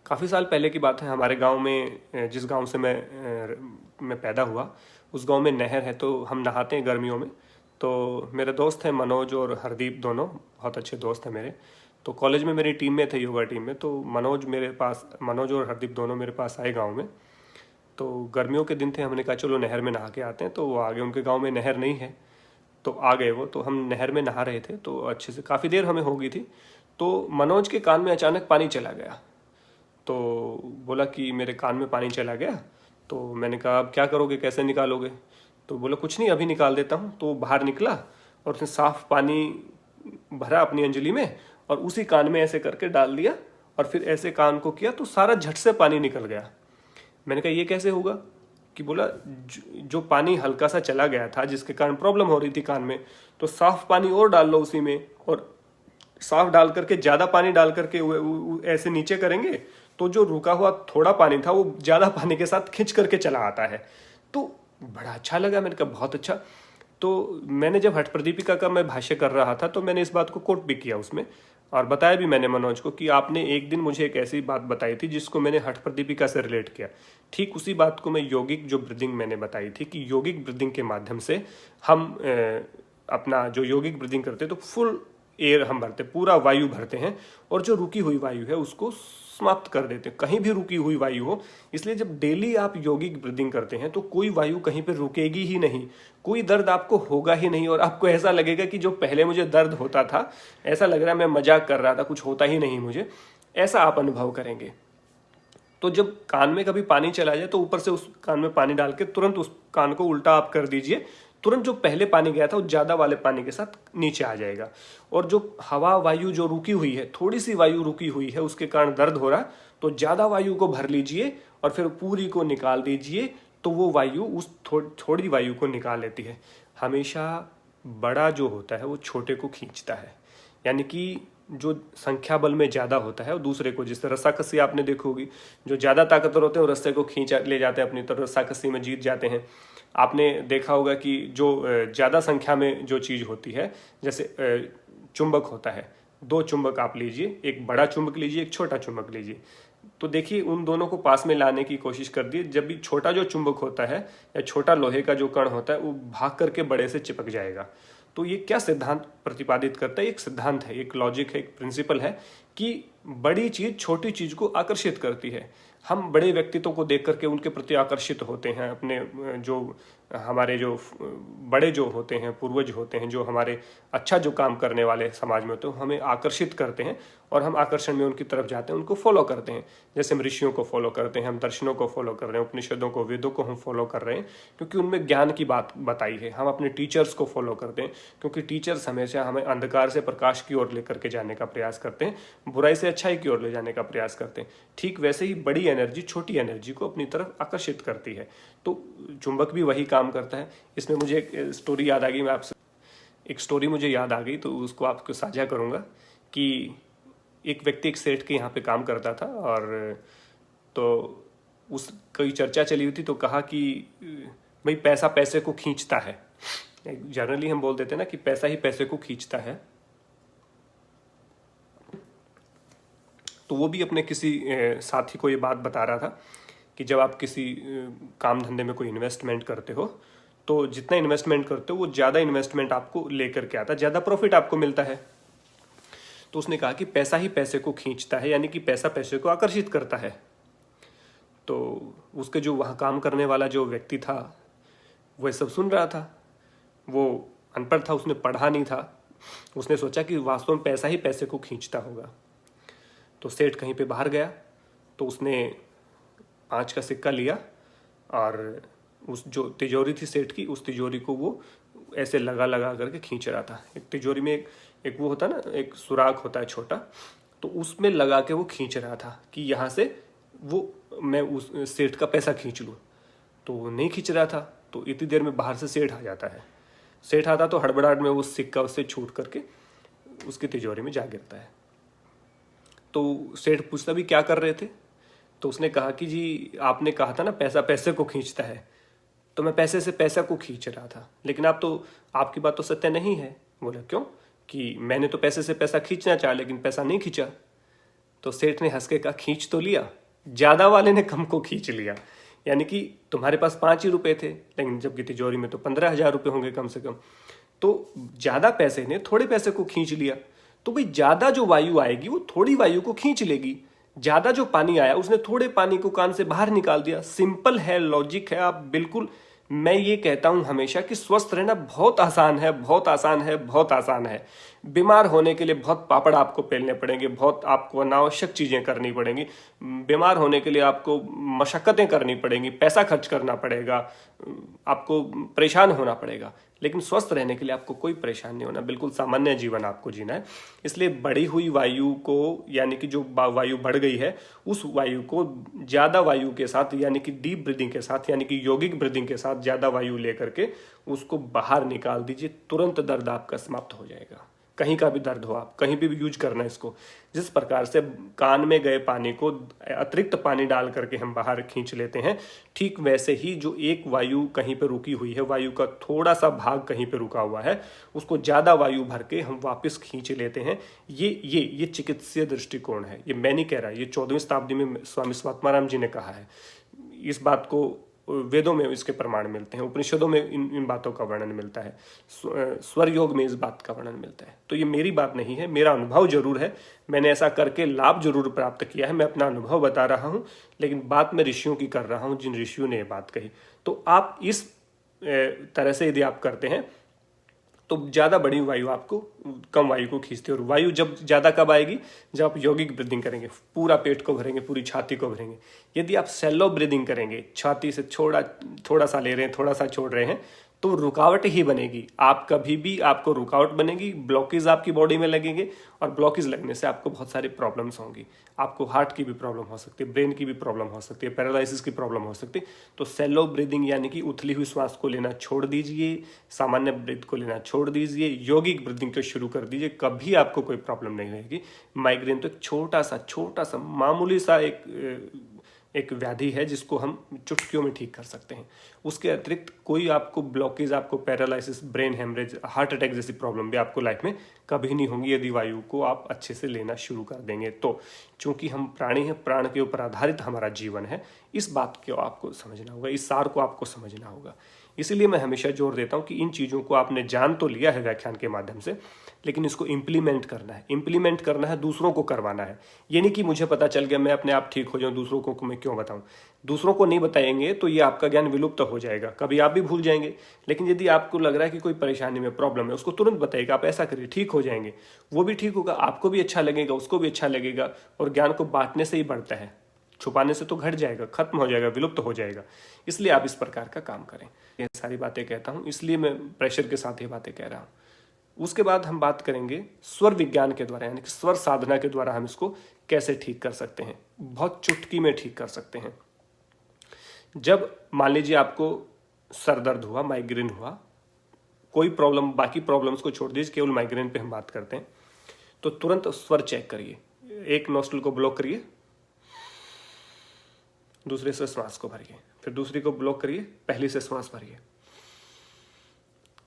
काफ़ी साल पहले की बात है, हमारे गांव में, जिस गांव से मैं पैदा हुआ, उस गांव में नहर है, तो हम नहाते हैं गर्मियों में। तो मेरे दोस्त हैं मनोज और हरदीप, दोनों बहुत अच्छे दोस्त हैं मेरे। तो कॉलेज में मेरी टीम में थे, योगा टीम में। तो मनोज और हरदीप दोनों मेरे पास आए गाँव में। तो गर्मियों के दिन थे, हमने कहा चलो नहर में नहा के आते हैं। तो वो आगे, उनके गाँव में नहर नहीं है, तो आ गए वो। तो हम नहर में नहा रहे थे, तो अच्छे से काफ़ी देर हमें हो गई थी। तो मनोज के कान में अचानक पानी चला गया। तो बोला कि मेरे कान में पानी चला गया। तो मैंने कहा अब क्या करोगे, कैसे निकालोगे? तो बोला कुछ नहीं, अभी निकाल देता हूँ। तो बाहर निकला और उसने साफ पानी भरा अपनी अंजलि में और उसी कान में ऐसे करके डाल दिया और फिर ऐसे कान को किया, तो सारा झट से पानी निकल गया। मैंने कहा ये कैसे होगा? कि बोला जो पानी हल्का सा चला गया था, जिसके कारण प्रॉब्लम हो रही थी कान में, तो साफ पानी और डाल लो उसी में, और साफ डाल करके ज़्यादा पानी डाल करके ऐसे नीचे करेंगे तो जो रुका हुआ थोड़ा पानी था वो ज़्यादा पानी के साथ खींच करके चला आता है। तो बड़ा अच्छा लगा, मैंने कहा बहुत अच्छा। तो मैंने जब हठ प्रदीपिका का मैं भाष्य कर रहा था तो मैंने इस बात को कोट भी किया उसमें, और बताया भी मैंने मनोज को कि आपने एक दिन मुझे एक ऐसी बात बताई थी जिसको मैंने हठ प्रदीपिका से रिलेट किया। ठीक उसी बात को मैं यौगिक जो ब्रीदिंग मैंने बताई थी कि यौगिक ब्रीदिंग के माध्यम से हम अपना जो यौगिक ब्रीदिंग करते हैं तो फुल एयर हम भरते, पूरा वायु भरते हैं, और जो रुकी हुई वायु है उसको समाप्त कर देते हैं, कहीं भी रुकी हुई वायु हो। इसलिए जब डेली आप यौगिक ब्रीदिंग करते हैं तो कोई वायु कहीं पे रुकेगी ही नहीं, कोई दर्द आपको होगा ही नहीं, और आपको ऐसा लगेगा कि जो पहले मुझे दर्द होता था, ऐसा लग रहा है मैं मजाक कर रहा था, कुछ होता ही नहीं मुझे, ऐसा आप अनुभव करेंगे। तो जब कान में कभी पानी चला जाए तो ऊपर से उस कान में पानी डाल के तुरंत उस कान को उल्टा आप कर दीजिए, तुरंत जो पहले पानी गया था वो ज़्यादा वाले पानी के साथ नीचे आ जाएगा। और जो हवा वायु जो रुकी हुई है, थोड़ी सी वायु रुकी हुई है, उसके कारण दर्द हो रहा, तो ज़्यादा वायु को भर लीजिए और फिर पूरी को निकाल दीजिए, तो वो वायु उस थोड़ी वायु को निकाल लेती है। हमेशा बड़ा जो होता है वो छोटे को खींचता है, यानी कि जो संख्या बल में ज़्यादा होता है वो दूसरे को, जिससे रस्साकसी आपने देखी होगी, जो ज़्यादा ताकतवर होते हैं वो रस्से को खींच ले जाते हैं अपनी तरफ, रस्साकसी में जीत जाते हैं। आपने देखा होगा कि जो ज़्यादा संख्या में जो चीज़ होती है, जैसे चुंबक होता है, दो चुंबक आप लीजिए, एक बड़ा चुंबक लीजिए, एक छोटा चुंबक लीजिए, तो देखिए उन दोनों को पास में लाने की कोशिश कर दी। जब भी छोटा जो चुंबक होता है या छोटा लोहे का जो कण होता है वो भाग करके बड़े से चिपक जाएगा। तो ये क्या सिद्धांत प्रतिपादित करता है? एक सिद्धांत है, एक लॉजिक है, एक प्रिंसिपल है कि बड़ी चीज छोटी चीज को आकर्षित करती है। हम बड़े व्यक्तित्व को देख करके उनके प्रति आकर्षित होते हैं, अपने जो हमारे जो बड़े जो होते हैं, पूर्वज होते हैं, जो हमारे अच्छा जो काम करने वाले समाज में होते हैं, हमें आकर्षित करते हैं और हम आकर्षण में उनकी तरफ जाते हैं, उनको फॉलो करते हैं। जैसे हम ऋषियों को फॉलो करते हैं, हम दर्शनों को फॉलो कर रहे हैं, उपनिषदों को, वेदों को हम फॉलो कर रहे हैं क्योंकि उनमें ज्ञान की बात बताई है। हम अपने टीचर्स को फॉलो करते हैं क्योंकि टीचर्स हमेशा हमें अंधकार से प्रकाश की ओर लेकर के जाने का प्रयास करते हैं, बुराई से अच्छाई की ओर ले जाने का प्रयास करते हैं। ठीक वैसे ही बड़ी एनर्जी छोटी एनर्जी को अपनी तरफ आकर्षित करती है, तो चुंबक भी वही काम करता है। इसमें मुझे एक स्टोरी याद आ गई, मैं आपसे एक स्टोरी मुझे याद आ गई तो उसको आपको साझा करूंगा कि एक व्यक्ति एक सेठ के यहाँ पे काम करता था, और तो उस कोई चर्चा चली हुई थी, तो कहा कि भाई पैसा पैसे को खींचता है। जनरली हम बोल देते हैं ना कि पैसा ही पैसे को खींचता है। तो वो भी अपने किसी साथी को ये बात बता रहा था कि जब आप किसी काम धंधे में कोई इन्वेस्टमेंट करते हो तो जितना इन्वेस्टमेंट करते हो वो ज़्यादा इन्वेस्टमेंट आपको लेकर के आता है, ज़्यादा प्रॉफिट आपको मिलता है। तो उसने कहा कि पैसा ही पैसे को खींचता है, यानी कि पैसा पैसे को आकर्षित करता है। तो उसके जो वहाँ काम करने वाला जो व्यक्ति था वह सब सुन रहा था। वो अनपढ़ था, उसने पढ़ा नहीं था। उसने सोचा कि वास्तव में पैसा ही पैसे को खींचता होगा। तो सेठ कहीं पे बाहर गया तो उसने 5 का सिक्का लिया और उस जो तिजोरी थी सेठ की, उस तिजोरी को वो ऐसे लगा लगा करके खींच रहा था। एक तिजोरी में एक वो होता है ना, एक सुराख होता है छोटा, तो उसमें लगा के वो खींच रहा था कि यहाँ से वो मैं उस सेठ का पैसा खींच लूँ। तो वो नहीं खींच रहा था, तो इतनी देर में बाहर से सेठ आ जाता है। सेठ आता तो हड़बड़ाहट में वो सिक्का उससे छूट करके उसकी तिजोरी में जा गिरता है। तो सेठ पूछता भी क्या कर रहे थे? तो उसने कहा कि जी आपने कहा था ना पैसा पैसे को खींचता है, तो मैं पैसे से पैसा को खींच रहा था, लेकिन आप तो आपकी बात तो सत्य नहीं है। बोला क्यों? कि मैंने तो पैसे से पैसा खींचना चाहा लेकिन पैसा नहीं खींचा। तो सेठ ने हंस के कहा खींच तो लिया, ज्यादा वाले ने कम को खींच लिया। यानी कि तुम्हारे पास 5 ही रुपए थे, लेकिन जबकि तिजोरी में तो 15,000 रुपए होंगे कम से कम। तो ज्यादा पैसे ने थोड़े पैसे को खींच लिया। तो भाई ज्यादा जो वायु आएगी वो थोड़ी वायु को खींच लेगी। ज्यादा जो पानी आया उसने थोड़े पानी को कान से बाहर निकाल दिया। सिंपल है, लॉजिक है। आप बिल्कुल, मैं ये कहता हूं हमेशा कि स्वस्थ रहना बहुत आसान है, बहुत आसान है, बहुत आसान है। बीमार होने के लिए बहुत पापड़ आपको पेलने पड़ेंगे, बहुत आपको अनावश्यक चीजें करनी पड़ेंगी। बीमार होने के लिए आपको मशक्कतें करनी पड़ेंगी, पैसा खर्च करना पड़ेगा, आपको परेशान होना पड़ेगा। लेकिन स्वस्थ रहने के लिए आपको कोई परेशान नहीं होना, बिल्कुल सामान्य जीवन आपको जीना है। इसलिए बढ़ी हुई वायु को, यानी कि जो वायु बढ़ गई है, उस वायु को ज्यादा वायु के साथ, यानी कि डीप ब्रीदिंग के साथ, यानी कि यौगिक ब्रीदिंग के साथ ज्यादा वायु लेकर के उसको बाहर निकाल दीजिए। तुरंत दर्द आपका समाप्त हो जाएगा। कहीं का भी दर्द हो, आप कहीं भी यूज करना इसको। जिस प्रकार से कान में गए पानी को अतिरिक्त पानी डाल करके हम बाहर खींच लेते हैं, ठीक वैसे ही जो एक वायु कहीं पे रुकी हुई है, वायु का थोड़ा सा भाग कहीं पे रुका हुआ है, उसको ज्यादा वायु भर के हम वापस खींच लेते हैं। ये चिकित्सीय दृष्टिकोण है। ये मैं नहीं कह रहा, ये 14वीं शताब्दी में स्वामी स्वात्माराम जी ने कहा है। इस बात को वेदों में इसके प्रमाण मिलते हैं, उपनिषदों में इन बातों का वर्णन मिलता है, स्वर योग में इस बात का वर्णन मिलता है। तो ये मेरी बात नहीं है, मेरा अनुभव जरूर है। मैंने ऐसा करके लाभ जरूर प्राप्त किया है, मैं अपना अनुभव बता रहा हूँ, लेकिन बात मैं ऋषियों की कर रहा हूँ, जिन ऋषियों ने ये बात कही। तो आप इस तरह से यदि आप करते हैं तो ज्यादा बड़ी वायु आपको कम वायु को खींचती है। और वायु जब ज्यादा कब आएगी? जब आप यौगिक ब्रीदिंग करेंगे, पूरा पेट को भरेंगे, पूरी छाती को भरेंगे। यदि आप शैलो ब्रीदिंग करेंगे, छाती से थोड़ा सा ले रहे हैं, थोड़ा सा छोड़ रहे हैं, तो रुकावट ही बनेगी। आप कभी भी, आपको रुकावट बनेगी, ब्लॉकेज आपकी बॉडी में लगेंगे, और ब्लॉकेज लगने से आपको बहुत सारी प्रॉब्लम्स होंगी। आपको हार्ट की भी प्रॉब्लम हो सकती है, ब्रेन की भी प्रॉब्लम हो सकती है, पैरालिसिस की प्रॉब्लम हो सकती है। तो सेलो ब्रीदिंग यानी कि उथली हुई श्वास को लेना छोड़ दीजिए, सामान्य ब्रीथ को लेना छोड़ दीजिए, यौगिक ब्रीदिंग को शुरू कर दीजिए। कभी आपको कोई प्रॉब्लम नहीं रहेगी। माइग्रेन तो एक छोटा सा मामूली सा एक व्याधि है जिसको हम चुटकियों में ठीक कर सकते हैं। उसके अतिरिक्त कोई आपको ब्लॉकेज, आपको paralysis, brain haemorrhage, heart attack जैसी प्रॉब्लम भी आपको लाइफ में कभी नहीं होंगी यदि वायु को आप अच्छे से लेना शुरू कर देंगे तो। चूंकि हम प्राणी हैं, प्राण के ऊपर आधारित हमारा जीवन है, इस बात को आपको समझना होगा, इस सार को आपको समझना होगा। इसीलिए मैं हमेशा जोर देता हूं कि इन चीज़ों को आपने जान तो लिया है व्याख्यान के माध्यम से, लेकिन इसको इम्प्लीमेंट करना है। इम्प्लीमेंट करना है, दूसरों को करवाना है। ये नहीं कि मुझे पता चल गया मैं अपने आप ठीक हो जाऊं, दूसरों को मैं क्यों बताऊं। दूसरों को नहीं बताएंगे तो ये आपका ज्ञान विलुप्त हो जाएगा, कभी आप भी भूल जाएंगे। लेकिन यदि आपको लग रहा है कि कोई परेशानी में प्रॉब्लम है, उसको तुरंत बताइएगा, आप ऐसा करिए, ठीक हो जाएंगे। वो भी ठीक होगा, आपको भी अच्छा लगेगा, उसको भी अच्छा लगेगा। और ज्ञान को बांटने से ही बढ़ता है, छुपाने से तो घट जाएगा, खत्म हो जाएगा, विलुप्त हो जाएगा। इसलिए आप इस प्रकार का काम करें। ये सारी बातें कहता हूं, इसलिए मैं प्रेशर के साथ ये बातें कह रहा हूं। उसके बाद हम बात करेंगे स्वर विज्ञान के द्वारा, यानी कि स्वर साधना के द्वारा हम इसको कैसे ठीक कर सकते हैं। बहुत चुटकी में ठीक कर सकते हैं। जब मान लीजिए आपको सर दर्द हुआ, माइग्रेन हुआ, कोई प्रॉब्लम, बाकी प्रॉब्लम्स को छोड़ दीजिए, केवल माइग्रेन पे हम बात करते हैं, तो तुरंत स्वर चेक करिए। एक नोस्ट्रल को ब्लॉक करिए, दूसरे से श्वास को भरिए, फिर दूसरी को ब्लॉक करिए, पहली से श्वास भरिए।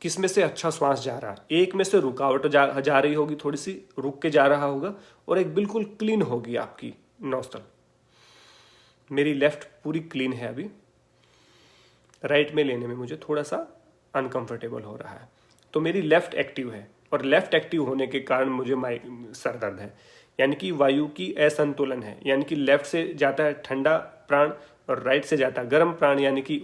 किस में से अच्छा श्वास जा रहा है? एक में से रुकावट जा रही होगी, थोड़ी सी रुक के जा रहा होगा, और एक बिल्कुल क्लीन होगी आपकी नोस्ट्रल। मेरी लेफ्ट पूरी क्लीन है अभी, राइट में लेने में मुझे थोड़ा सा अनकंफर्टेबल हो रहा है, तो मेरी लेफ्ट एक्टिव है, और लेफ्ट एक्टिव होने के कारण मुझे सर दर्द है। यानी कि वायु की असंतुलन है, यानी कि लेफ्ट से जाता है ठंडा प्राण और राइट से जाता है गर्म प्राण, यानी कि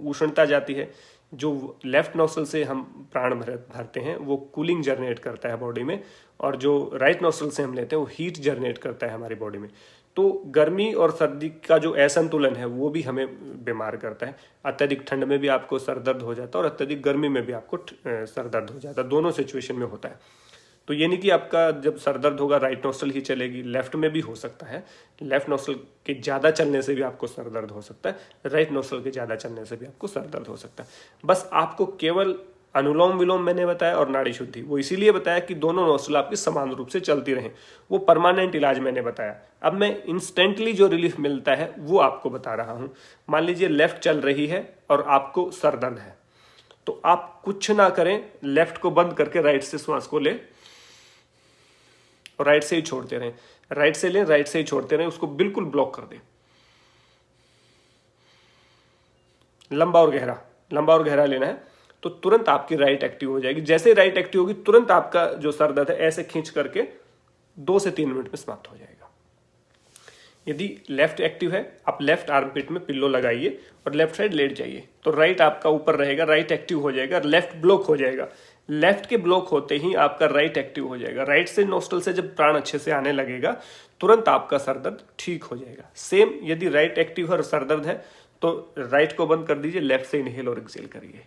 उष्णता जाती है। जो लेफ्ट नोस्ट्रल से हम प्राण भरते हैं वो कूलिंग जनरेट करता है बॉडी में, और जो राइट नोस्ट्रल से हम लेते हैं वो हीट जनरेट करता है हमारी बॉडी में। तो गर्मी और सर्दी का जो असंतुलन है वो भी हमें बीमार करता है। अत्यधिक ठंड में भी आपको सर दर्द हो जाता है और अत्यधिक गर्मी में भी आपको सर दर्द हो जाता है, दोनों सिचुएशन में होता है। तो ये नहीं कि आपका जब सर दर्द होगा राइट नोस्ट्रल ही चलेगी, लेफ्ट में भी हो सकता है। लेफ्ट नोस्ट्रल के ज़्यादा चलने से भी आपको सर दर्द हो सकता है, राइट नोस्ट्रल के ज़्यादा चलने से भी आपको सर दर्द हो सकता है। बस आपको केवल अनुलोम विलोम मैंने बताया और नाड़ी शुद्धि, वो इसीलिए बताया कि दोनों नोस्ट्रल आपकी समान रूप से चलती रहें। वो परमानेंट इलाज मैंने बताया। अब मैं इंस्टेंटली जो रिलीफ मिलता है वो आपको बता रहा हूँ। मान लीजिए लेफ्ट चल रही है और आपको सर दर्द है, तो आप कुछ ना करें, लेफ्ट को बंद करके राइट से श्वास को ले और राइट से ही छोड़ते रहें, राइट से लें राइट से ही छोड़ते रहें, उसको बिल्कुल ब्लॉक कर दें। लंबा और गहरा लेना है, तो तुरंत आपकी राइट एक्टिव हो जाएगी। जैसे ही राइट एक्टिव होगी तुरंत आपका जो सर दर्द है ऐसे खींच करके 2 से 3 मिनट में समाप्त हो जाएगा। यदि लेफ्ट एक्टिव है, आप लेफ्ट आर्मपिट में पिल्लो लगाइए और लेफ्ट साइड लेट जाइए, तो राइट आपका ऊपर रहेगा, राइट एक्टिव हो जाएगा, लेफ्ट ब्लॉक हो जाएगा। लेफ्ट के ब्लॉक होते ही आपका राइट एक्टिव हो जाएगा। राइट से नोस्ट्रल से जब प्राण अच्छे से आने लगेगा तुरंत आपका सर दर्द ठीक हो जाएगा। सेम यदि राइट एक्टिव और सर दर्द है तो राइट को बंद कर दीजिए, लेफ्ट से इनहेल और एक्सहेल करिए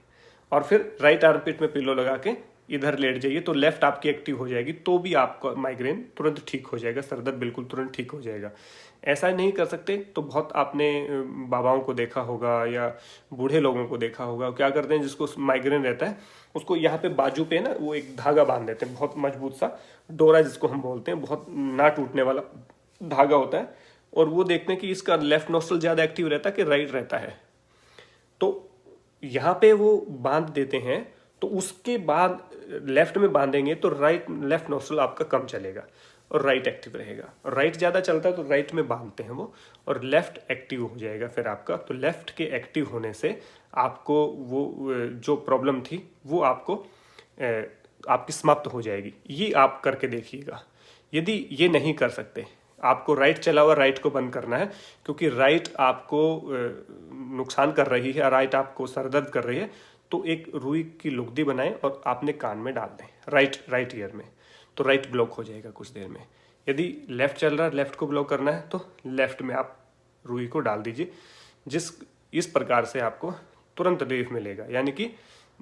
और फिर राइट आर्मपिट में पिल्लो लगा के इधर लेट जाइए, तो लेफ्ट आपकी एक्टिव हो जाएगी, तो भी आपका माइग्रेन तुरंत ठीक हो जाएगा, सर दर्द बिल्कुल तुरंत ठीक हो जाएगा। ऐसा नहीं कर सकते तो बहुत आपने बाबाओं को देखा होगा या बूढ़े लोगों को देखा होगा, क्या करते हैं जिसको माइग्रेन रहता है उसको यहाँ पे बाजू पे ना वो एक धागा बांध देते हैं, बहुत मजबूत सा डोरा जिसको हम बोलते हैं, बहुत ना टूटने वाला धागा होता है, और वो देखते हैं कि इसका लेफ्ट नोस्ट्रल ज़्यादा एक्टिव रहता है कि राइट रहता है, तो यहाँ पे वो बांध देते हैं। तो उसके बाद लेफ्ट में बांधेंगे तो लेफ्ट नोस्ट्रल आपका कम चलेगा और राइट एक्टिव रहेगा, और राइट ज़्यादा चलता है तो राइट में बांधते हैं वो, और लेफ्ट एक्टिव हो जाएगा फिर आपका। तो लेफ्ट के एक्टिव होने से आपको वो जो प्रॉब्लम थी वो आपको आपकी समाप्त हो जाएगी। ये आप करके देखिएगा। यदि ये नहीं कर सकते, आपको राइट चला हुआ राइट को बंद करना है, क्योंकि राइट आपको नुकसान कर रही है, राइट आपको सर दर्द कर रही है, तो एक रुई की लुगदी बनाएं और आपने कान में डाल दें राइट ईयर में, तो राइट ब्लॉक हो जाएगा कुछ देर में। यदि लेफ्ट चल रहा है, लेफ्ट को ब्लॉक करना है, तो लेफ्ट में आप रुई को डाल दीजिए। इस प्रकार से आपको तुरंत रिलीफ मिलेगा, यानी कि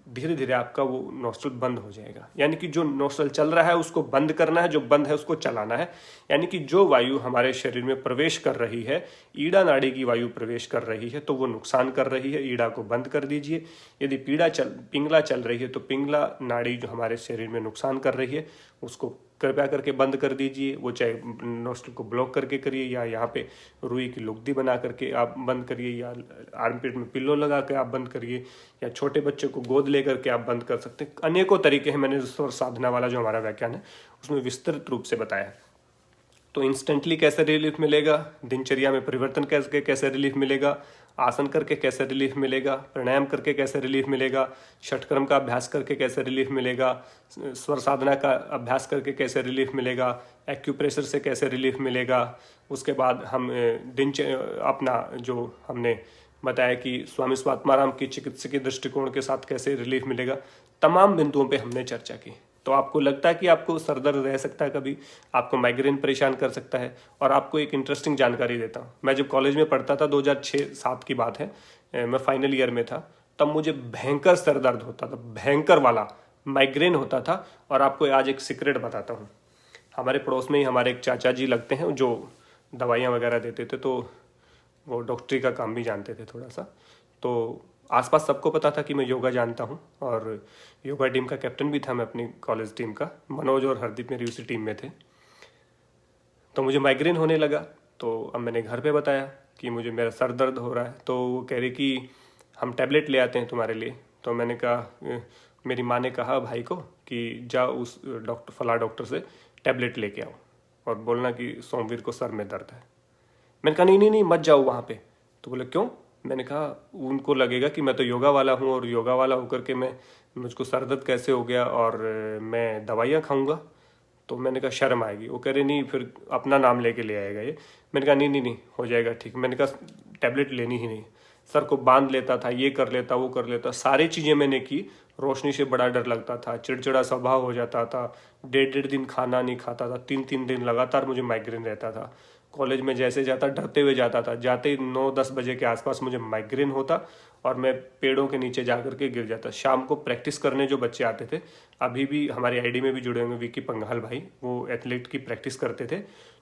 धीरे धीरे आपका वो नोस्ट्रल बंद हो जाएगा। यानी कि जो नोस्ट्रल चल रहा है उसको बंद करना है, जो बंद है उसको चलाना है। यानी कि जो वायु हमारे शरीर में प्रवेश कर रही है, ईड़ा नाड़ी की वायु प्रवेश कर रही है, तो वो नुकसान कर रही है, ईड़ा को बंद कर दीजिए। यदि पिंगला चल रही है तो पिंगला नाड़ी जो हमारे शरीर में नुकसान कर रही है उसको कृपया करके बंद कर दीजिए। वो चाहे नोस्ट्रल को ब्लॉक करके करिए, या यहाँ पे रुई की लुगदी बना करके आप बंद करिए, या आर्मपिट में पिल्लो लगा के आप बंद करिए, या छोटे बच्चे को गोद लेकर के आप बंद कर सकते हैं। अनेकों तरीके हैं, मैंने स्वर साधना वाला जो हमारा व्याख्यान है उसमें विस्तृत रूप से बताया है। तो इंस्टेंटली कैसे रिलीफ मिलेगा, दिनचर्या में परिवर्तन करके कैसे रिलीफ मिलेगा, आसन करके कैसे रिलीफ मिलेगा, प्राणायाम करके कैसे रिलीफ मिलेगा, षटकर्म का अभ्यास करके कैसे रिलीफ मिलेगा, स्वर साधना का अभ्यास करके कैसे रिलीफ मिलेगा, एक्यूप्रेशर से कैसे रिलीफ मिलेगा, उसके बाद हम अपना जो हमने बताया कि स्वामी स्वात्माराम की चिकित्सकीय दृष्टिकोण के साथ कैसे रिलीफ मिलेगा, तमाम बिंदुओं पे हमने चर्चा की। तो आपको लगता है कि आपको सर दर्द रह सकता है, कभी आपको माइग्रेन परेशान कर सकता है। और आपको एक इंटरेस्टिंग जानकारी देता हूँ, मैं जब कॉलेज में पढ़ता था 2006-07 की बात है, मैं फाइनल ईयर में था, तब मुझे भयंकर सर दर्द होता था, भयंकर वाला माइग्रेन होता था। और आपको आज एक सीक्रेट बताता हूँ, हमारे पड़ोस में ही हमारे एक चाचा जी लगते हैं जो दवाइयाँ वगैरह देते थे, तो वो डॉक्टरी का काम भी जानते थे थोड़ा सा। तो आसपास सबको पता था कि मैं योगा जानता हूँ और योगा टीम का कैप्टन भी था मैं अपनी कॉलेज टीम का। मनोज और हरदीप मेरी उसी टीम में थे। तो मुझे माइग्रेन होने लगा, तो अब मैंने घर पे बताया कि मुझे मेरा सर दर्द हो रहा है। तो वो कह रही कि हम टैबलेट ले आते हैं तुम्हारे लिए। तो मैंने कहा, मेरी माँ ने कहा भाई को कि जा उस फला डॉक्टर से टैबलेट लेके आओ और बोलना कि सोमवीर को सर में दर्द है। मैंने कहा नहीं मत जाओ वहाँ पे। तो बोले क्यों? मैंने कहा उनको लगेगा कि मैं तो योगा वाला हूँ और योगा वाला होकर के मुझको सर दर्द कैसे हो गया और मैं दवाइयाँ खाऊंगा। तो मैंने कहा शर्म आएगी। वो कह रहे नहीं फिर अपना नाम लेके ले आएगा ये। मैंने कहा नहीं हो जाएगा ठीक। मैंने कहा टैबलेट लेनी ही नहीं। सर को बांध लेता था, ये कर लेता वो कर लेता, सारी चीज़ें मैंने की, रोशनी से बड़ा डर लगता था, चिड़चिड़ा स्वभाव हो जाता था, 1.5 दिन खाना नहीं खाता था, 3 दिन लगातार मुझे माइग्रेन रहता था। कॉलेज में जैसे जाता डरते हुए जाता था, जाते ही 9-10 बजे के आसपास मुझे माइग्रेन होता और मैं पेड़ों के नीचे जा करके गिर जाता। शाम को प्रैक्टिस करने जो बच्चे आते थे, अभी भी हमारी आईडी में भी जुड़े होंगे विकी पंघाल भाई, वो एथलीट की प्रैक्टिस करते थे,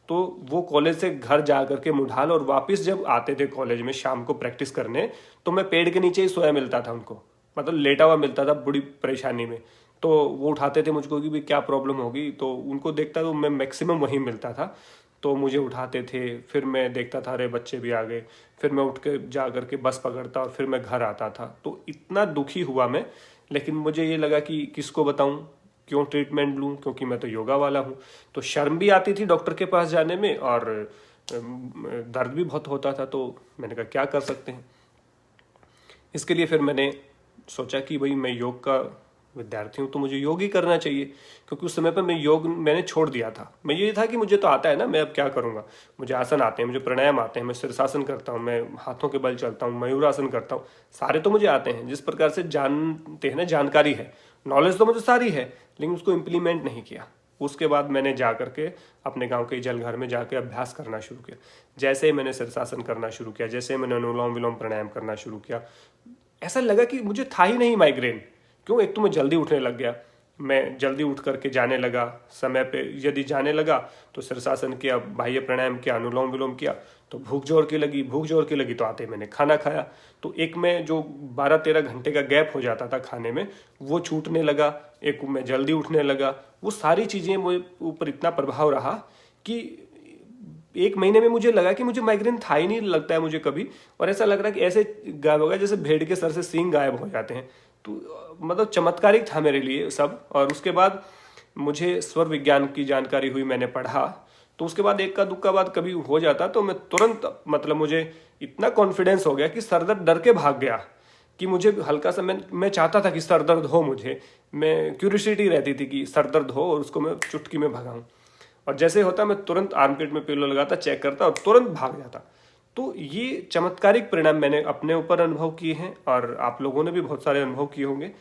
तो वो कॉलेज से घर जा करके मुढाल और वापस जब आते थे कॉलेज में शाम को प्रैक्टिस करने, तो मैं पेड़ के नीचे ही सोया मिलता था उनको, मतलब लेटा हुआ मिलता था बड़ी परेशानी में। तो वो उठाते थे मुझको कि भाई क्या प्रॉब्लम होगी, तो उनको देखता तो मैं मैक्सिमम वहीं मिलता था, तो मुझे उठाते थे। फिर मैं देखता था अरे बच्चे भी आ गए, फिर मैं उठ के जा करके बस पकड़ता और फिर मैं घर आता था। तो इतना दुखी हुआ मैं, लेकिन मुझे ये लगा कि किसको बताऊं, क्यों ट्रीटमेंट लूं, क्योंकि मैं तो योगा वाला हूं। तो शर्म भी आती थी डॉक्टर के पास जाने में और दर्द भी बहुत होता था। तो मैंने कहा क्या कर सकते हैं, इसके लिए फिर मैंने सोचा कि भाई मैं योग का विद्यार्थी हूँ तो मुझे योग ही करना चाहिए, क्योंकि उस समय पर मैंने छोड़ दिया था। मैं ये था कि मुझे तो आता है ना, मैं अब क्या करूँगा, मुझे आसन आते हैं, मुझे प्राणायाम आते हैं, मैं शीर्षासन करता हूँ, मैं हाथों के बल चलता हूँ, मयूरासन करता हूँ, सारे तो मुझे आते हैं। जिस प्रकार से जानते हैं ना, जानकारी है, नॉलेज तो मुझे सारी है, लेकिन उसको इम्प्लीमेंट नहीं किया। उसके बाद मैंने जा करके अपने गांव के जल घर में जाके अभ्यास करना शुरू किया। जैसे ही मैंने शीर्षासन करना शुरू किया, जैसे ही मैंने अनुलोम विलोम प्राणायाम करना शुरू किया, ऐसा लगा कि मुझे था ही नहीं माइग्रेन। क्यों, एक तो मैं जल्दी उठने लग गया, मैं जल्दी उठ करके जाने लगा समय पे। यदि जाने लगा तो शीर्षासन किया, बाह्य प्राणायाम किया, अनुलोम विलोम किया, तो भूख जोर की लगी तो आते मैंने खाना खाया। तो एक में जो 12-13 घंटे का गैप हो जाता था खाने में, वो छूटने लगा। एक मैं जल्दी उठने लगा। वो सारी चीज़ें मुझे ऊपर इतना प्रभाव रहा कि 1 महीने में मुझे लगा कि मुझे माइग्रेन था ही नहीं, लगता है मुझे कभी। और ऐसा लग रहा है कि ऐसे गायब हो गया जैसे भेड़ के सर से सींग गायब हो जाते हैं। तो मतलब चमत्कारिक था मेरे लिए सब। और उसके बाद मुझे स्वर विज्ञान की जानकारी हुई, मैंने पढ़ा। तो उसके बाद एक का दुक्का बाद कभी हो जाता तो मैं तुरंत, मतलब मुझे इतना कॉन्फिडेंस हो गया कि सर दर्द डर के भाग गया। कि मुझे हल्का सा मैं चाहता था कि सर दर्द हो, मुझे मैं क्यूरियोसिटी रहती थी कि सर दर्द हो और उसको मैं चुटकी में भगाऊं। और जैसे होता मैं तुरंत आर्मपिट में पिलो लगाता, चेक करता और तुरंत भाग जाता। तो ये चमत्कारिक परिणाम मैंने अपने ऊपर अनुभव किए हैं और आप लोगों ने भी बहुत सारे अनुभव किए होंगे।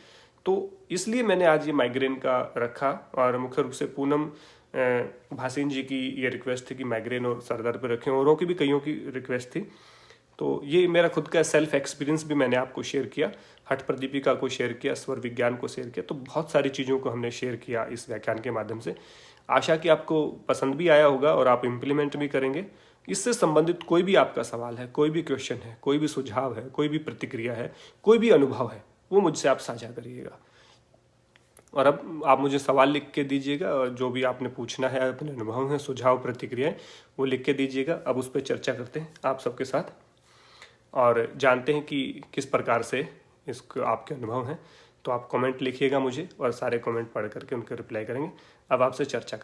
तो इसलिए मैंने आज ये माइग्रेन का रखा। और मुख्य रूप से पूनम भासीन जी की ये रिक्वेस्ट थी कि माइग्रेन और सर दर्द पर रखें, औरों की भी कईयों की रिक्वेस्ट थी। तो ये मेरा खुद का सेल्फ एक्सपीरियंस भी मैंने आपको शेयर किया, हठ प्रदीपिका को शेयर किया, स्वर विज्ञान को शेयर किया। तो बहुत सारी चीज़ों को हमने शेयर किया इस व्याख्यान के माध्यम से। आशा कि आपको पसंद भी आया होगा और आप इम्प्लीमेंट भी करेंगे। इससे संबंधित कोई भी आपका सवाल है, कोई भी क्वेश्चन है, कोई भी सुझाव है, कोई भी प्रतिक्रिया है, कोई भी अनुभव है, वो मुझसे आप साझा करिएगा। और अब आप मुझे सवाल लिख के दीजिएगा और जो भी आपने पूछना है, अपने अनुभव हैं, सुझाव, प्रतिक्रियाएं, वो लिख के दीजिएगा। अब उस पर चर्चा करते हैं आप सबके साथ और जानते हैं कि किस प्रकार से इसको आपके अनुभव हैं। तो आप कमेंट लिखिएगा मुझे और सारे कमेंट पढ़ करके उनके रिप्लाई करेंगे। अब आपसे चर्चा कर